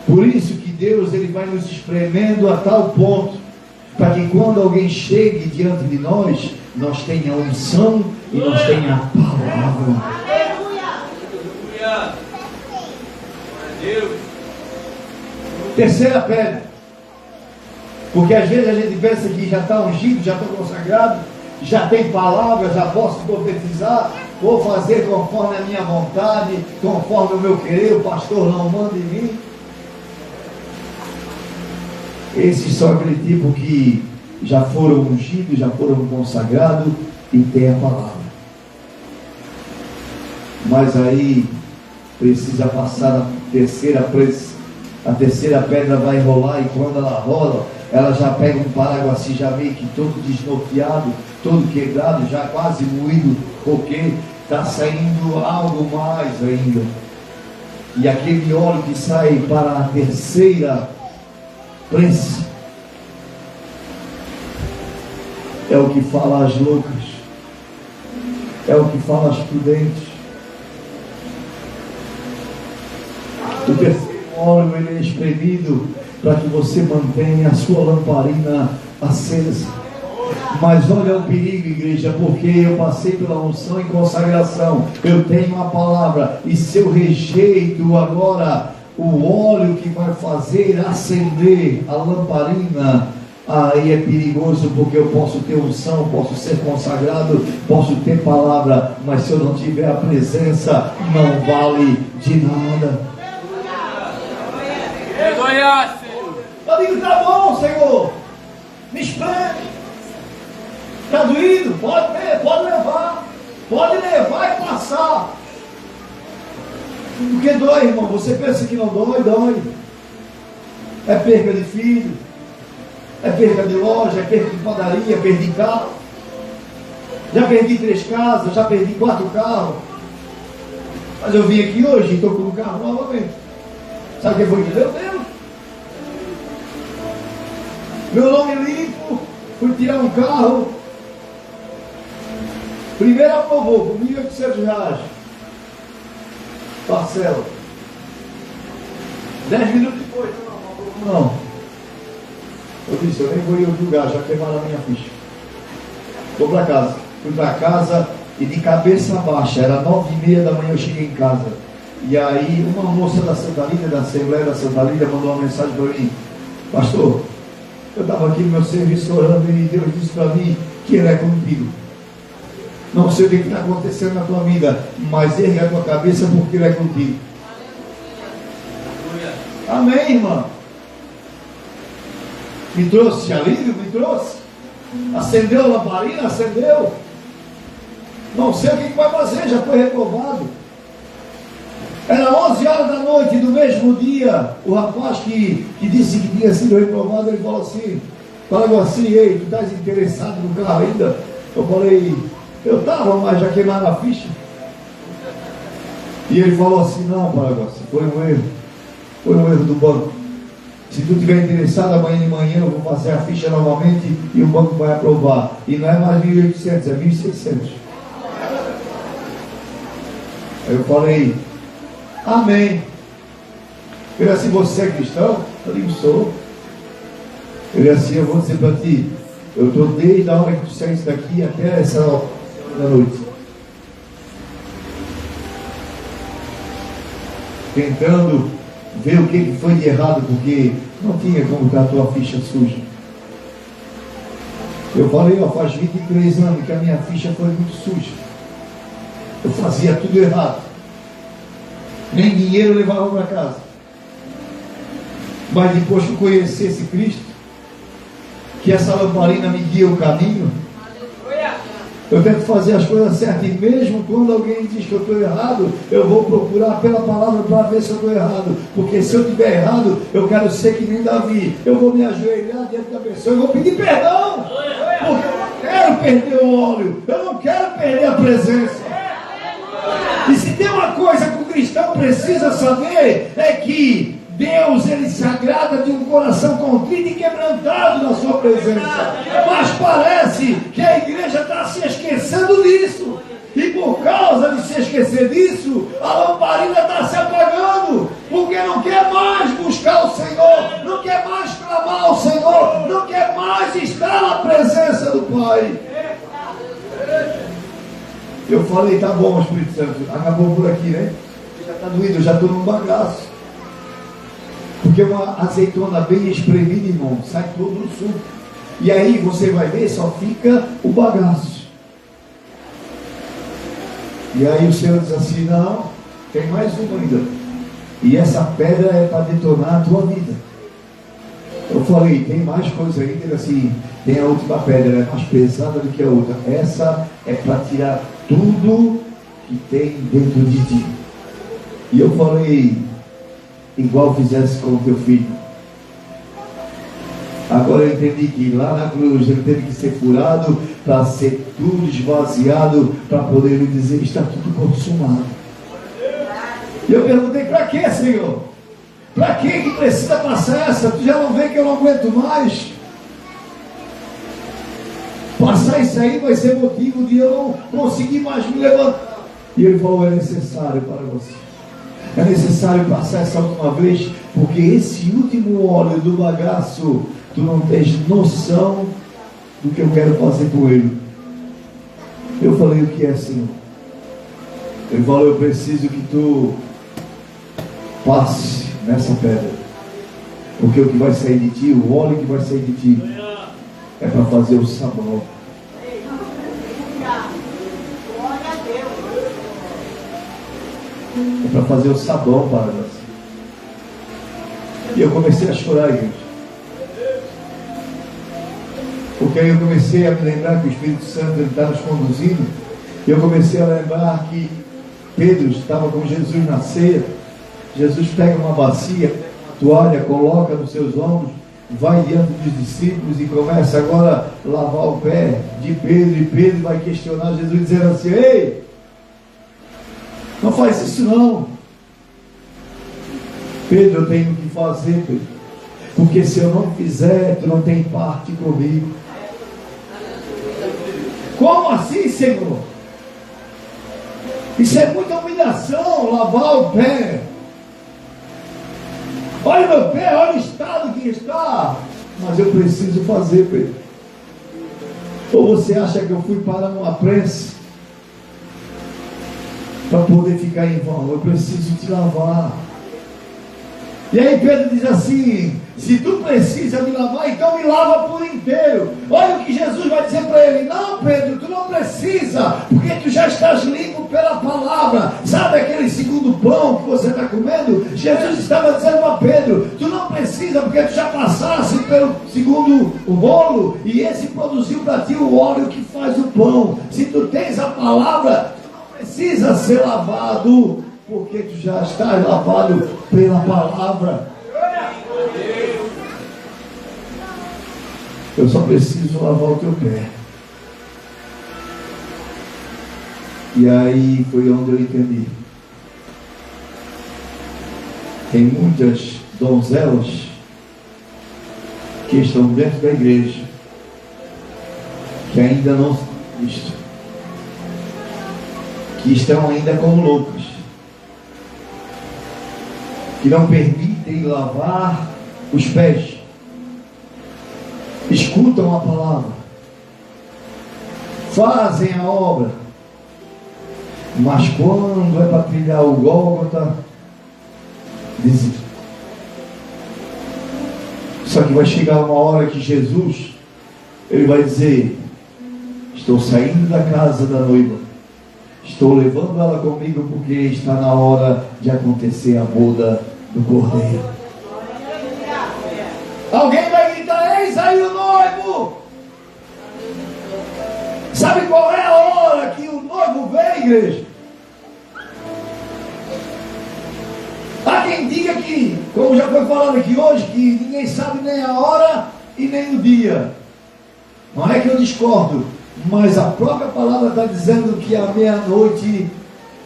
Por isso que Deus, ele vai nos espremendo a tal ponto, para que quando alguém chegue diante de nós, nós tenha a unção e nós tenha a palavra. Aleluia. Aleluia. Deus. Terceira pedra, porque às vezes a gente pensa que já está ungido, já estou consagrado, já tem palavra, já posso profetizar, vou fazer conforme a minha vontade, conforme o meu querer, o pastor não manda em mim. Esses são aquele tipo que já foram ungidos, já foram consagrados e tem a palavra. Mas aí precisa passar a terceira pedra vai rolar, e quando ela rola, ela já pega um paraguaci já meio que todo desnorteado, todo quebrado, já quase moído, porque está saindo algo mais ainda. E aquele óleo que sai para a terceira prensa é o que fala as loucas, é o que fala as prudentes. O terceiro óleo, ele é espremido para que você mantenha a sua lamparina acesa. Mas olha o perigo, igreja, porque eu passei pela unção e consagração, eu tenho a palavra, e se eu rejeito agora o óleo que vai fazer acender a lamparina, aí é perigoso, porque eu posso ter unção, posso ser consagrado, posso ter palavra, mas se eu não tiver a presença, não vale de nada. Eu digo, tá bom, Senhor, me espreme. Está doído? Pode levar e passar. Porque dói, irmão. Você pensa que não dói, dói. É perda de filho, é perda de loja, é perda de padaria, é perda de carro. Já perdi 3 casas, já perdi 4 carros. Mas eu vim aqui hoje e estou com um carro novamente. Sabe quem foi que deu? Deus. Meu nome limpo, fui tirar um carro. Primeiro aprovou com R$1.800. Parcela. 10 minutos depois, não. Eu disse, eu nem vou ir julgar, já queimaram a minha ficha. Vou para casa. Fui para casa e de cabeça baixa, era 9h30 da manhã, eu cheguei em casa. E aí uma moça da Santa Lídia, da Assembleia da Santa Lídia, mandou uma mensagem para mim: pastor, eu estava aqui no meu serviço orando e Deus disse para mim que Ele é comigo. Não sei o que está acontecendo na tua vida, mas ergue a tua cabeça porque Ele é contigo. Amém, irmão. Me trouxe alívio, me trouxe. Acendeu a lamparina, acendeu. Não sei o que vai fazer, já foi reprovado. Era 11 horas da noite do mesmo dia. O rapaz que disse que tinha sido reprovado, ele falou assim: Paraguaci, ei, tu estás interessado no carro ainda? Eu falei: eu estava, mas já queimaram a ficha. E ele falou assim: não, Paraguaci, foi um erro. Foi um erro do banco. Se tu estiver interessado, amanhã de manhã eu vou fazer a ficha novamente e o banco vai aprovar. E não é mais 1.800, é 1.600. Aí eu falei: amém. Ele assim: você é cristão? Eu digo: sou. Ele assim: eu vou dizer para ti, eu estou desde a hora que tu saísse daqui até essa hora da noite tentando ver o que foi de errado, porque não tinha como estar a tua ficha suja. Eu falei: ó, faz 23 anos que a minha ficha foi muito suja. Eu fazia tudo errado. Nem dinheiro eu levava para casa. Mas depois que eu conheci esse Cristo, que essa lamparina me guia o caminho, eu tento fazer as coisas certas. E mesmo quando alguém diz que eu estou errado, eu vou procurar pela palavra para ver se eu estou errado. Porque se eu estiver errado, eu quero ser que nem Davi. Eu vou me ajoelhar diante da pessoa e vou pedir perdão. Porque eu não quero perder o óleo, eu não quero perder a presença. E se tem uma coisa que o cristão precisa saber, é que Deus, Ele se agrada de um coração contrito e quebrantado na sua presença. Mas parece que a igreja está se esquecendo disso. E por causa de se esquecer disso, a lamparina está se apagando. Porque não quer mais buscar o Senhor, não quer mais clamar ao Senhor, não quer mais estar na presença do Pai. Eu falei: tá bom, Espírito Santo, acabou por aqui, né? Já está doído, eu já estou num bagaço. Porque uma azeitona bem espremida, irmão, sai todo o suco. E aí você vai ver, só fica o bagaço. E aí o Senhor diz assim: não, tem mais uma ainda. E essa pedra é para detonar a tua vida. Eu falei: tem mais coisa ainda? Ele assim: tem a última pedra, é mais pesada do que a outra. Essa é para tirar tudo que tem dentro de ti. E eu falei: igual fizesse com o teu filho. Agora eu entendi que lá na cruz ele teve que ser curado para ser tudo esvaziado, para poder me dizer: está tudo consumado. E eu perguntei: para que, Senhor? Para que precisa passar essa? Tu já não vê que eu não aguento mais? Passar isso aí vai ser motivo de eu não conseguir mais me levantar. E ele falou: é necessário para você. É necessário passar essa última vez, porque esse último óleo do bagaço, tu não tens noção do que eu quero fazer com ele. Eu falei: o que é, Senhor? Ele falou: eu preciso que tu passe nessa pedra, porque o que vai sair de ti, o óleo que vai sair de ti, é para fazer o sabão. É para fazer o sabão para nós. E eu comecei a chorar, gente. Porque aí eu comecei a me lembrar que o Espírito Santo está nos conduzindo. E eu comecei a lembrar que Pedro estava com Jesus na ceia. Jesus pega uma bacia, uma toalha, coloca nos seus ombros, vai diante dos discípulos e começa agora a lavar o pé de Pedro. E Pedro vai questionar Jesus, dizendo assim: ei, não faz isso não. Pedro, eu tenho que fazer, Pedro, porque se eu não fizer, tu não tem parte comigo. Como assim, Senhor? Isso é muita humilhação, lavar o pé. Olha meu pé, olha o estado que está. Mas eu preciso fazer, Pedro. Ou você acha que eu fui para uma prensa para poder ficar em vão? Eu preciso te lavar. E aí Pedro diz assim: se tu precisa me lavar, então me lava por inteiro. Olha o que Jesus vai dizer para ele: não, Pedro, tu não precisa, porque tu já estás limpo pela palavra. Sabe aquele segundo pão que você está comendo? Jesus estava dizendo para Pedro: tu não precisa, porque tu já passaste pelo segundo rolo, e esse produziu para ti o óleo que faz o pão. Se tu tens a palavra, tu não precisa ser lavado, porque tu já estás lavado pela palavra. Eu só preciso lavar o teu pé. E aí foi onde eu entendi. Tem muitas donzelas que estão dentro da igreja, que ainda não são vistas, que estão ainda como loucas, que não permitem lavar os pés, escutam a palavra, fazem a obra, mas quando é para trilhar o Gólgota, desistem. Só que vai chegar uma hora que Jesus, ele vai dizer: estou saindo da casa da noiva, estou levando ela comigo, porque está na hora de acontecer a boda do Cordeiro. Alguém vai gritar: eis aí o noivo! Sabe qual é a hora que o noivo vem, igreja? Há quem diga que, como já foi falado aqui hoje, que ninguém sabe nem a hora e nem o dia. Não é que eu discordo, mas a própria palavra está dizendo que à meia-noite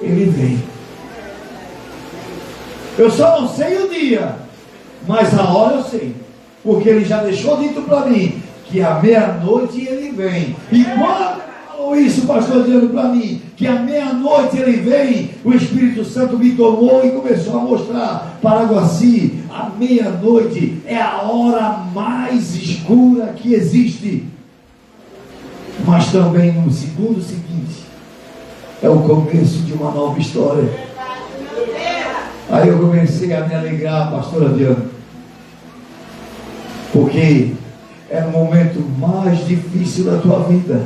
ele vem. Eu só não sei o dia, mas a hora eu sei, porque ele já deixou dito para mim que à meia-noite ele vem. E quando falou isso, pastor, dizendo para mim que à meia-noite ele vem, o Espírito Santo me tomou e começou a mostrar para Guaci: a meia-noite é a hora mais escura que existe, mas também no segundo seguinte é o começo de uma nova história. Aí eu comecei a me alegrar, pastora Diana, porque é no momento mais difícil da tua vida,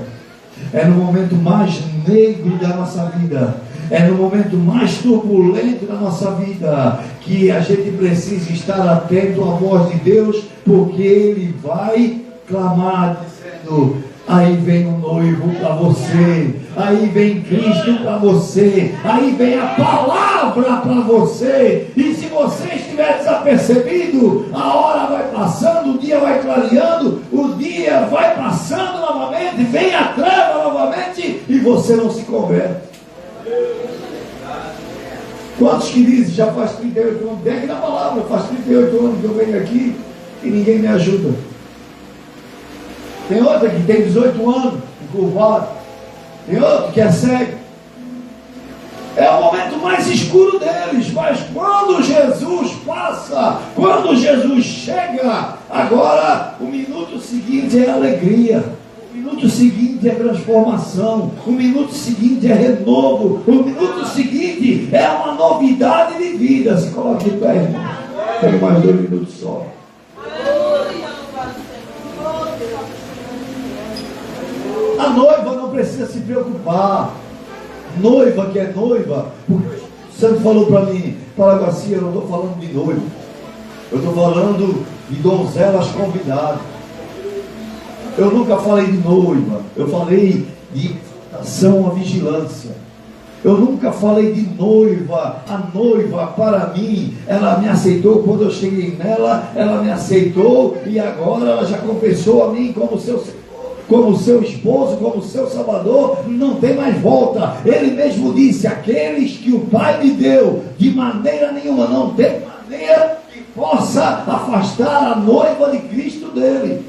é no momento mais negro da nossa vida, é no momento mais turbulento da nossa vida, que a gente precisa estar atento à voz de Deus, porque Ele vai clamar dizendo: aí vem o noivo para você, aí vem Cristo para você, aí vem a palavra para você. E se você estiver desapercebido, a hora vai passando, o dia vai clareando, você não se converte? Quantos que dizem, já faz 38 anos, pegue na palavra, faz 38 anos que eu venho aqui e ninguém me ajuda. Tem outra que tem 18 anos, encurvado. Tem outro que é cego. É o momento mais escuro deles, mas quando Jesus passa, quando Jesus chega, agora o minuto seguinte é alegria, o minuto seguinte é transformação, o minuto seguinte é renovo, o minuto seguinte é uma novidade de vida. Se coloque de pé, irmão. Tem mais 2 minutos só. A noiva não precisa se preocupar. Noiva que é noiva, porque o Santo falou para mim, Paraguaci, eu não estou falando de noiva, eu estou falando de donzelas convidadas. Eu nunca falei de noiva, eu falei de ação à vigilância. Eu nunca falei de noiva. A noiva, para mim, ela me aceitou quando eu cheguei nela, ela me aceitou e agora ela já confessou a mim como seu esposo, como seu salvador, não tem mais volta. Ele mesmo disse, aqueles que o Pai me deu, de maneira nenhuma, não tem maneira que possa afastar a noiva de Cristo dele.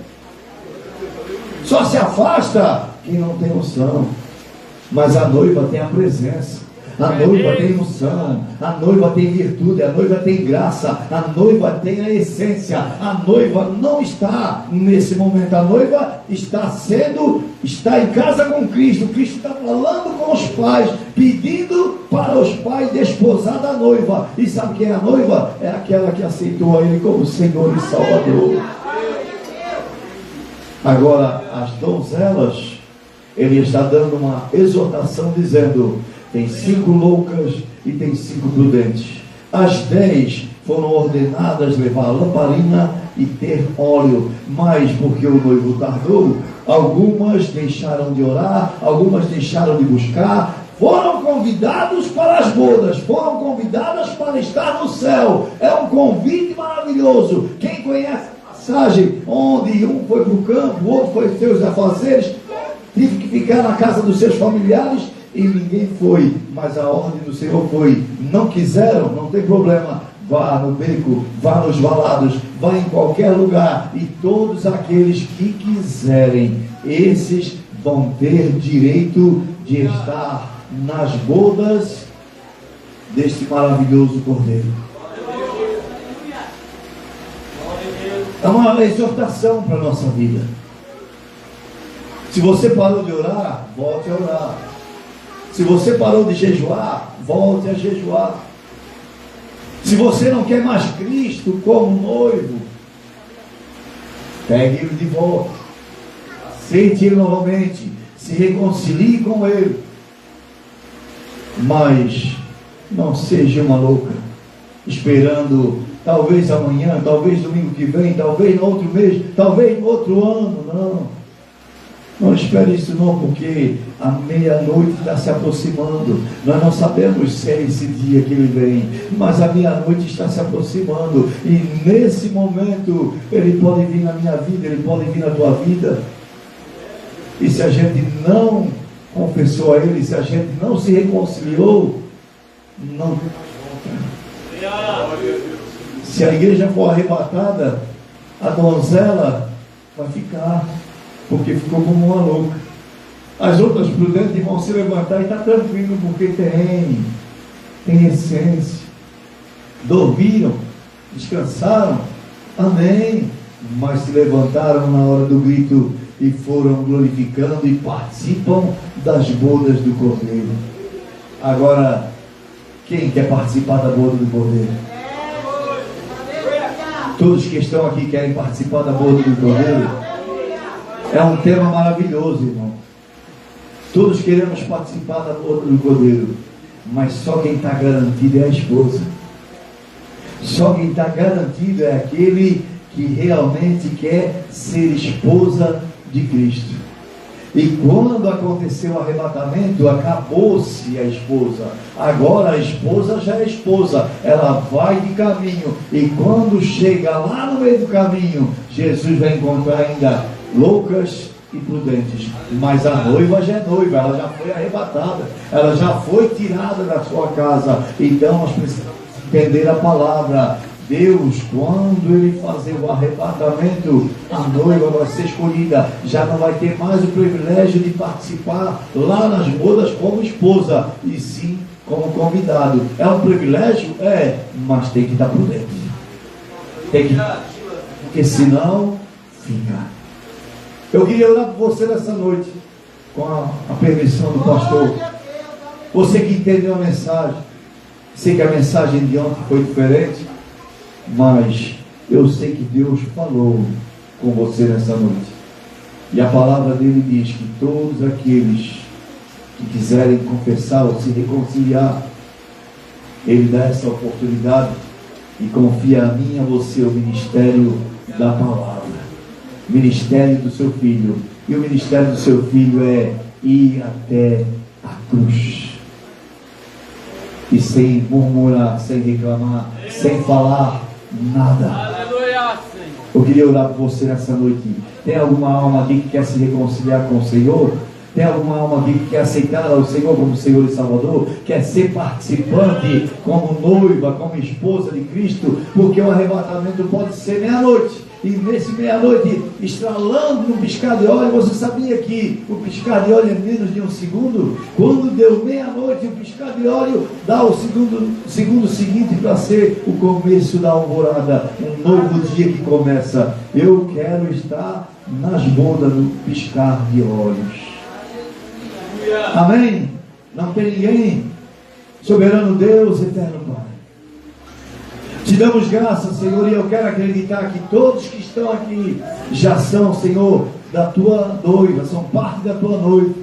Só se afasta quem não tem unção. Mas a noiva tem a presença, a noiva tem unção, a noiva tem virtude, a noiva tem graça, a noiva tem a essência. A noiva não está nesse momento, a noiva está em casa com Cristo. Cristo está falando com os pais, pedindo para os pais desposar da noiva. E sabe quem é a noiva? É aquela que aceitou a Ele como Senhor e Salvador. Agora, as donzelas, Ele está dando uma exortação dizendo, tem 5 loucas e tem 5 prudentes. As 10 foram ordenadas levar lamparina e ter óleo, mas porque o noivo tardou, algumas deixaram de orar, algumas deixaram de buscar, foram convidados para as bodas, foram convidadas para estar no céu. É um convite maravilhoso. Quem conhece a passagem onde um foi para o campo, o outro foi seus afazeres, tive que ficar na casa dos seus familiares e ninguém foi, mas a ordem do Senhor foi, não quiseram, não tem problema, vá no beco, vá nos valados, vá em qualquer lugar, e todos aqueles que quiserem, esses vão ter direito de estar nas bodas deste maravilhoso Cordeiro. É uma exortação para a nossa vida. Se você parou de orar, volte a orar. Se você parou de jejuar, volte a jejuar. Se você não quer mais Cristo como noivo, pegue Ele de volta. Aceite Ele novamente. Se reconcilie com Ele. Mas não seja uma louca, esperando talvez amanhã, talvez domingo que vem, talvez no outro mês, talvez no outro ano. Não. Não espere isso não, porque a meia-noite está se aproximando. Nós não sabemos se é esse dia que Ele vem, mas a meia-noite está se aproximando. E nesse momento, Ele pode vir na minha vida, Ele pode vir na tua vida. E se a gente não confessou a Ele, se a gente não se reconciliou, não tem mais volta. Se a igreja for arrebatada, a donzela vai ficar, porque ficou como uma louca. As outras prudentes vão se levantar e está tranquilo, porque tem essência. Dormiram, descansaram, amém, mas se levantaram na hora do grito e foram glorificando e participam das bodas do Cordeiro. Agora, quem quer participar da boda do Cordeiro? Todos que estão aqui querem participar da boda do Cordeiro? É um tema maravilhoso, irmão. Todos queremos participar da boda do Cordeiro, mas só quem está garantido é a esposa. Só quem está garantido é aquele que realmente quer ser esposa de Cristo. E quando aconteceu o arrebatamento, acabou-se a esposa. Agora a esposa já é esposa, ela vai de caminho, e quando chega lá no meio do caminho, Jesus vai encontrar ainda loucas e e prudentes. Mas a noiva já é noiva, ela já foi arrebatada, ela já foi tirada da sua casa. Então nós precisamos entender a palavra. Deus, quando Ele fazer o arrebatamento, a noiva vai ser escolhida, já não vai ter mais o privilégio de participar lá nas bodas como esposa, e sim como convidado. É um privilégio? É, mas tem que estar prudente. Tem que, porque senão fica. Eu queria orar por você nessa noite, com a permissão do pastor. Você que entendeu a mensagem, sei que a mensagem de ontem foi diferente, mas eu sei que Deus falou com você nessa noite. E a palavra dele diz que todos aqueles que quiserem confessar ou se reconciliar, Ele dá essa oportunidade e confia a mim e a você o ministério da palavra, ministério do seu filho. E o ministério do seu filho é ir até a cruz. E sem murmurar, sem reclamar, sem falar nada. Aleluia, Senhor. Eu queria orar por você nessa noite. Tem alguma alma aqui que quer se reconciliar com o Senhor? Tem alguma alma aqui que quer aceitar o Senhor como Senhor e Salvador? Quer ser participante como noiva, como esposa de Cristo? Porque o arrebatamento pode ser meia-noite. E nesse meia-noite, estralando no piscar de óleo, você sabia que o piscar de óleo é menos de um segundo? Quando deu meia-noite, o piscar de óleo dá o segundo seguinte para ser o começo da alvorada, um novo dia que começa. Eu quero estar nas bodas do piscar de olhos. Amém? Não tem ninguém? Soberano Deus, eterno Pai, te damos graça, Senhor, e eu quero acreditar que todos que estão aqui já são, Senhor, da tua noiva, são parte da tua noiva.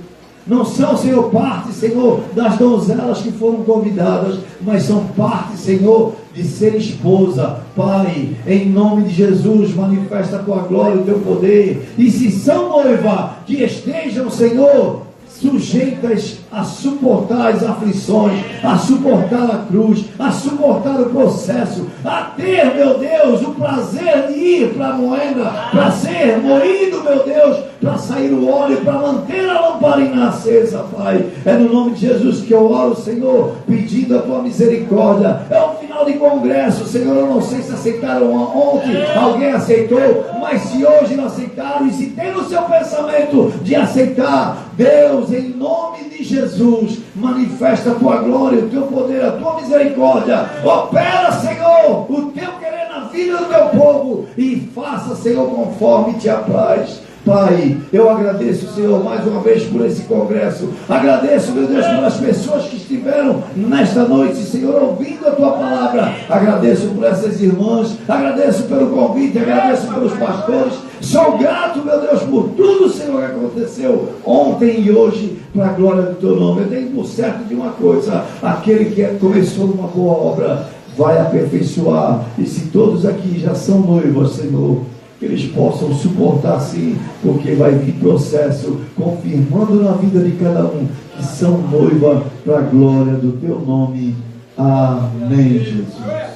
Não são, Senhor, parte, Senhor, das donzelas que foram convidadas, mas são parte, Senhor, de ser esposa. Pai, em nome de Jesus, manifesta a tua glória, o teu poder. E se são noiva, que estejam, Senhor, sujeitas a suportar as aflições, a suportar a cruz, a suportar o processo, a ter, meu Deus, o prazer de ir para a moeda, para ser moído, meu Deus, para sair o óleo, para manter a lamparina acesa, Pai. É no nome de Jesus que eu oro, Senhor, pedindo a tua misericórdia. É um final de congresso, Senhor, eu não sei se aceitaram ontem, alguém aceitou, mas se hoje não aceitaram, e se tem no seu pensamento de aceitar, Deus, em nome de Jesus, manifesta a tua glória, o teu poder, a tua misericórdia. Opera, Senhor, o teu querer na vida do teu povo e faça, Senhor, conforme te apraz. Pai, eu agradeço, Senhor, mais uma vez por esse congresso. Agradeço, meu Deus, pelas pessoas que estiveram nesta noite, Senhor, ouvindo a tua palavra. Agradeço por essas irmãs, agradeço pelo convite, agradeço pelos pastores. Sou grato, meu Deus, por tudo, Senhor, que aconteceu ontem e hoje, para a glória do teu nome. Eu tenho por certo de uma coisa: aquele que começou uma boa obra vai aperfeiçoar. E se todos aqui já são noivos, Senhor, que eles possam suportar sim, porque vai vir processo confirmando na vida de cada um que são noiva para a glória do teu nome. Amém, Jesus.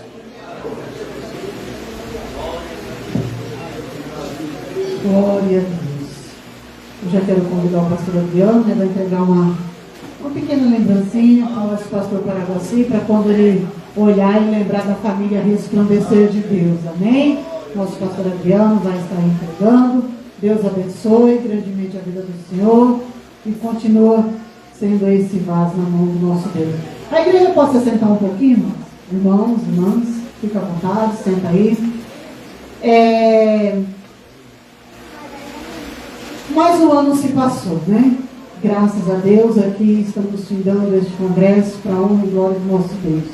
Glória a Deus. Eu já quero convidar o pastor Adriano, ele vai entregar uma pequena lembrancinha para o nosso pastor Paraguaci, para quando ele olhar e lembrar da família resplandecer de Deus. Amém? Nosso pastor Adriano vai estar entregando. Deus abençoe grandemente a vida do Senhor e continua sendo esse vaso na mão do nosso Deus. A igreja pode se sentar um pouquinho, irmãos, irmãs, fica à vontade, senta aí. Mais um ano se passou, né? Graças a Deus, aqui estamos findando este congresso para a honra e glória do nosso Deus.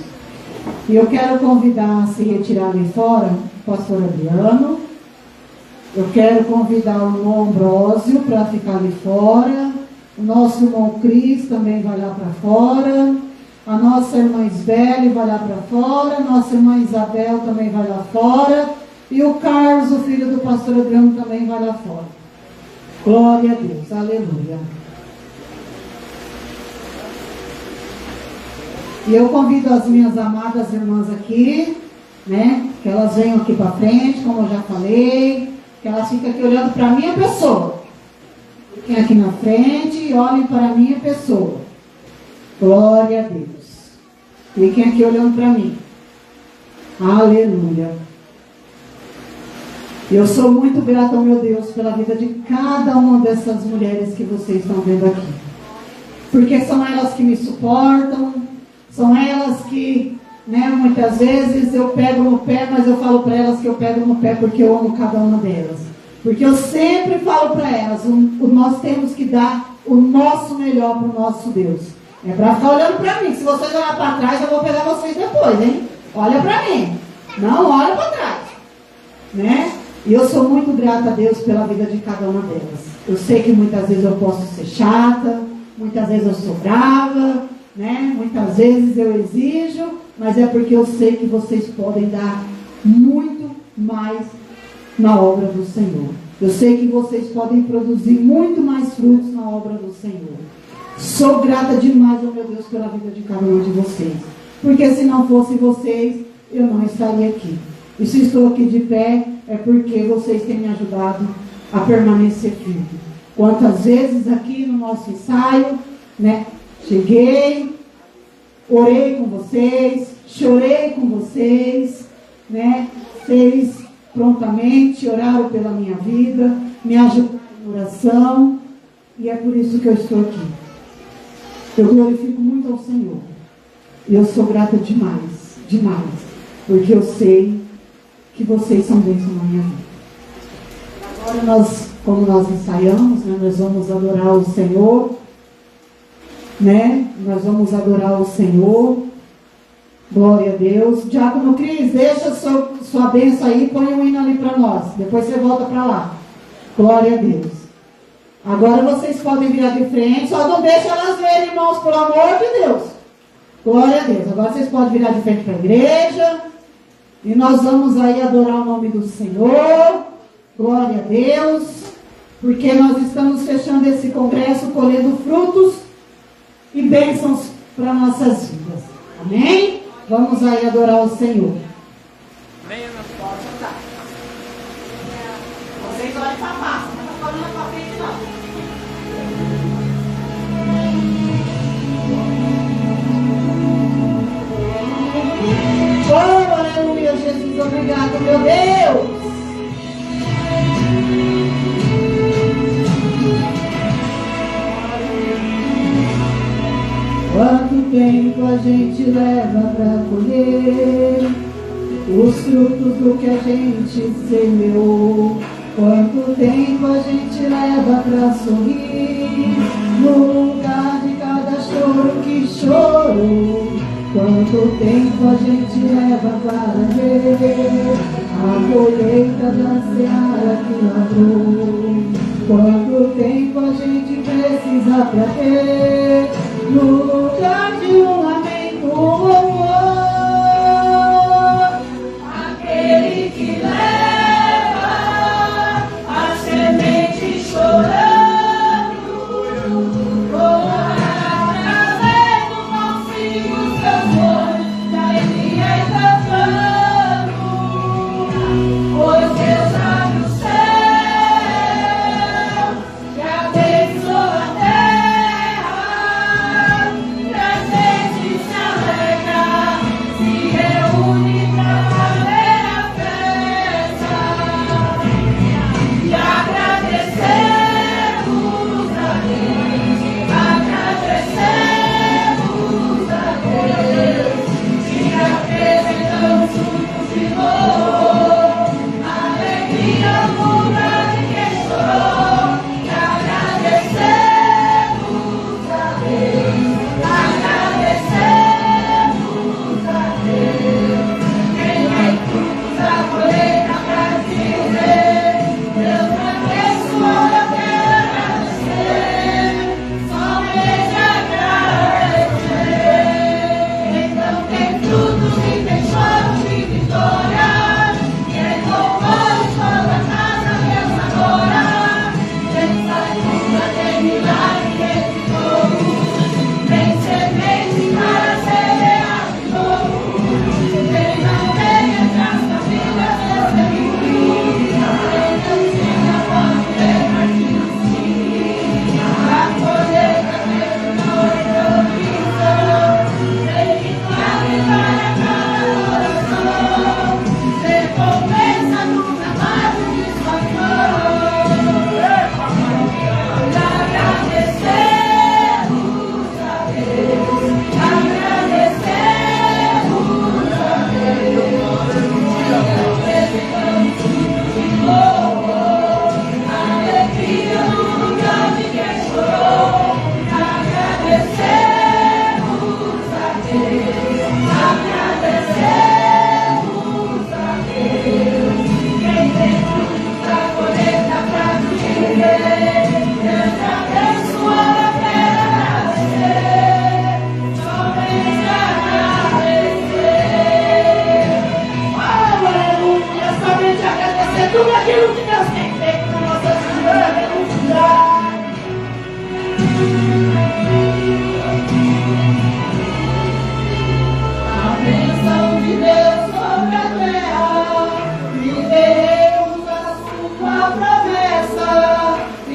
E eu quero convidar a se retirar ali fora o pastor Adriano. Eu quero convidar o irmão Ambrósio para ficar ali fora. O nosso irmão Cris também vai lá para fora. A nossa irmã Isbele vai lá para fora. A nossa irmã Isabel também vai lá fora. E o Carlos, o filho do pastor Adriano, também vai lá fora. Glória a Deus, aleluia. E eu convido as minhas amadas irmãs aqui, né, que elas venham aqui para frente, como eu já falei, que elas ficam aqui olhando para a minha pessoa. Fiquem aqui na frente e olhem para a minha pessoa. Glória a Deus. Fiquem aqui olhando para mim. Aleluia. Eu sou muito grata ao meu Deus pela vida de cada uma dessas mulheres que vocês estão vendo aqui. Porque são elas que me suportam, são elas que, muitas vezes eu pego no pé, mas eu falo para elas que eu pego no pé porque eu amo cada uma delas. Porque eu sempre falo para elas, nós temos que dar o nosso melhor para o nosso Deus. É para ficar olhando para mim. Se vocês olharem para trás, eu vou pegar vocês depois, hein? Olha para mim. Não olha para trás. E eu sou muito grata a Deus pela vida de cada uma delas. Eu sei que muitas vezes eu posso ser chata, muitas vezes eu sou brava, muitas vezes eu exijo, mas é porque eu sei que vocês podem dar muito mais na obra do Senhor. Eu sei que vocês podem produzir muito mais frutos na obra do Senhor. Sou grata demais ao meu Deus pela vida de cada um de vocês. Porque se não fosse vocês, eu não estaria aqui. E se estou aqui de pé, é porque vocês têm me ajudado a permanecer firme. Quantas vezes aqui no nosso ensaio, cheguei, orei com vocês, chorei com vocês, Vocês prontamente oraram pela minha vida, me ajudaram em oração, e é por isso que eu estou aqui. Eu glorifico muito ao Senhor. E eu sou grata demais, demais, porque eu sei que vocês são bênção na minha vida. Agora como nós ensaiamos, nós vamos adorar o Senhor, Nós vamos adorar o Senhor. Glória a Deus. Diácono Cris, deixa sua bênção aí, põe um hino ali para nós. Depois você volta para lá. Glória a Deus. Agora vocês podem virar de frente, só não deixa elas verem, irmãos, pelo amor de Deus. Glória a Deus. Agora vocês podem virar de frente para a igreja. E nós vamos aí adorar o nome do Senhor. Glória a Deus. Porque nós estamos fechando esse congresso, colhendo frutos e bênçãos para nossas vidas. Amém? Vamos aí adorar o Senhor. Venha na porta. Vocês olhem para baixo, não está falando para frente não. Oh, aleluia, Jesus, obrigado, meu Deus. Quanto tempo a gente leva para colher os frutos do que a gente semeou? Quanto tempo a gente leva para sorrir no lugar de cada choro que chorou? Quanto tempo a gente leva para ver a colheita da seara que lavrou? Quanto tempo a gente precisa para ter no lugar de um lamento um louvor? Aquele que leva a semente chorando,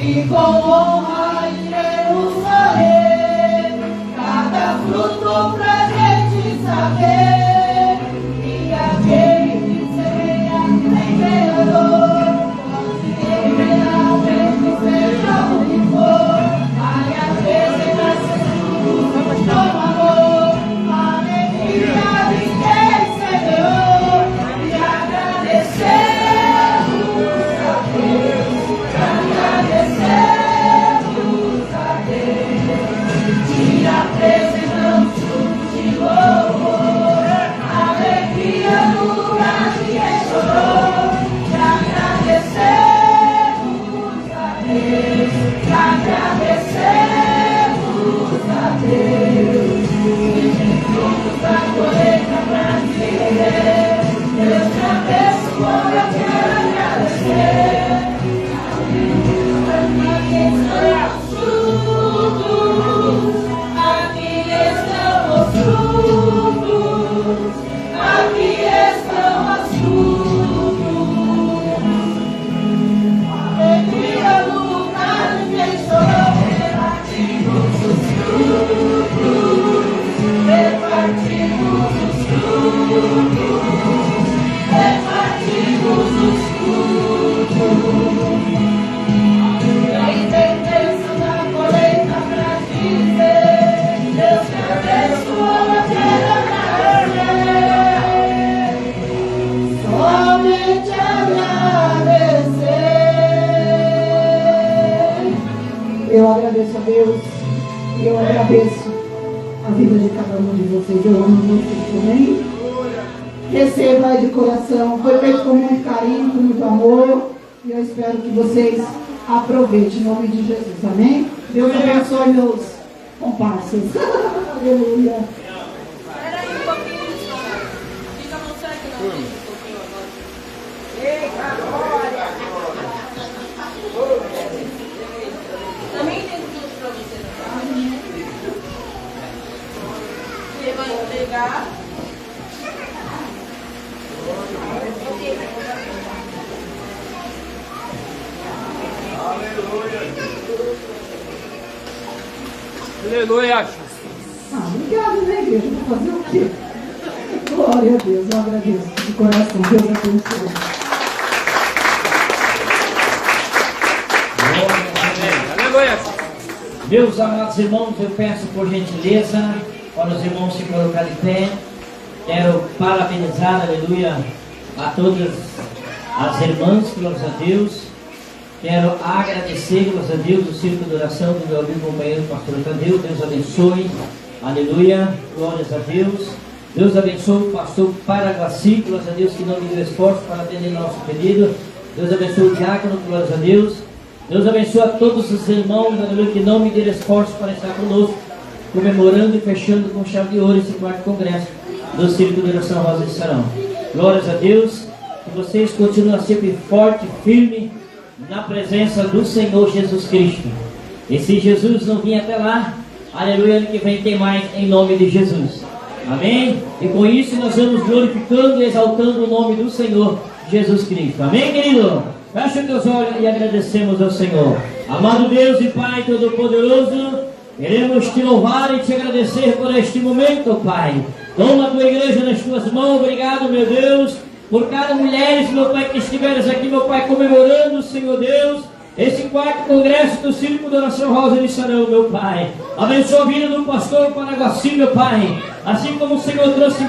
e com honra iremos colher cada fruto pra gente saber que aquele que semeia tem ganhador. Pode ter realmente seja onde for, vai apresentar Jesus com amor, alegria de quem semeou e agradecer. Apresentamos de louvor, alegria no lugar de quem chorou, e agradecemos a Deus, e Jesus a colheita pra dizer, Deus te abençoou, eu quero agradecer. Aqui estão as frutos, alegria no lugar de quem chorou. Repartimos os frutos, repartimos os frutos, repartimos os frutos. Tem sentença na colheita pra dizer, Deus te abençoou, eu quero somente agradecer. Eu agradeço a Deus, eu agradeço a vida de cada um de vocês. Eu amo vocês também. Receba de coração, foi feito com muito carinho, com muito amor, e eu espero que vocês aproveitem em nome de Jesus, amém? Deus abençoe meus comparsas. Aleluia. Espera aí um pouquinho, fica mostrando que não tem um pouquinho agora. Eita, glória! Também tem tudo pra você, não tá? Você vai entregar. Aleluia! Obrigada, né, igreja? Vou fazer o quê? Glória a Deus, eu agradeço de coração. Deus abençoe. Aleluia! Meus amados irmãos, eu peço por gentileza para os irmãos se colocar de pé. Quero parabenizar, aleluia, a todas as irmãs, glórias a Deus. Quero agradecer, glórias a Deus, o círculo de oração do meu amigo companheiro pastor Tadeu. Deus abençoe, aleluia, glórias a Deus. Deus abençoe o pastor Paraguaci, glórias a Deus, que não me deu esforço para atender nosso pedido. Deus abençoe o diácono, glórias a Deus. Deus abençoe a todos os irmãos, aleluia, que não me deram esforço para estar conosco, comemorando e fechando com chave de ouro esse quarto congresso do Círculo de Oração Rosa de Sarão. Glórias a Deus, que vocês continuem sempre forte e firme na presença do Senhor Jesus Cristo. E se Jesus não vir até lá, aleluia, ano que vem tem mais, em nome de Jesus. Amém? E com isso nós vamos glorificando e exaltando o nome do Senhor Jesus Cristo. Amém, querido? Fecha os teus olhos e agradecemos ao Senhor. Amado Deus e Pai Todo-Poderoso, queremos te louvar e te agradecer por este momento, Pai. Toma a tua igreja nas tuas mãos. Obrigado, meu Deus, por cada mulher, meu Pai, que estiveres aqui, meu Pai, comemorando, Senhor Deus, esse quarto congresso do Círculo de Oração Rosa de Sarão, meu Pai. Abençoa a vida do pastor Paraguaci, meu Pai. Assim como o Senhor trouxe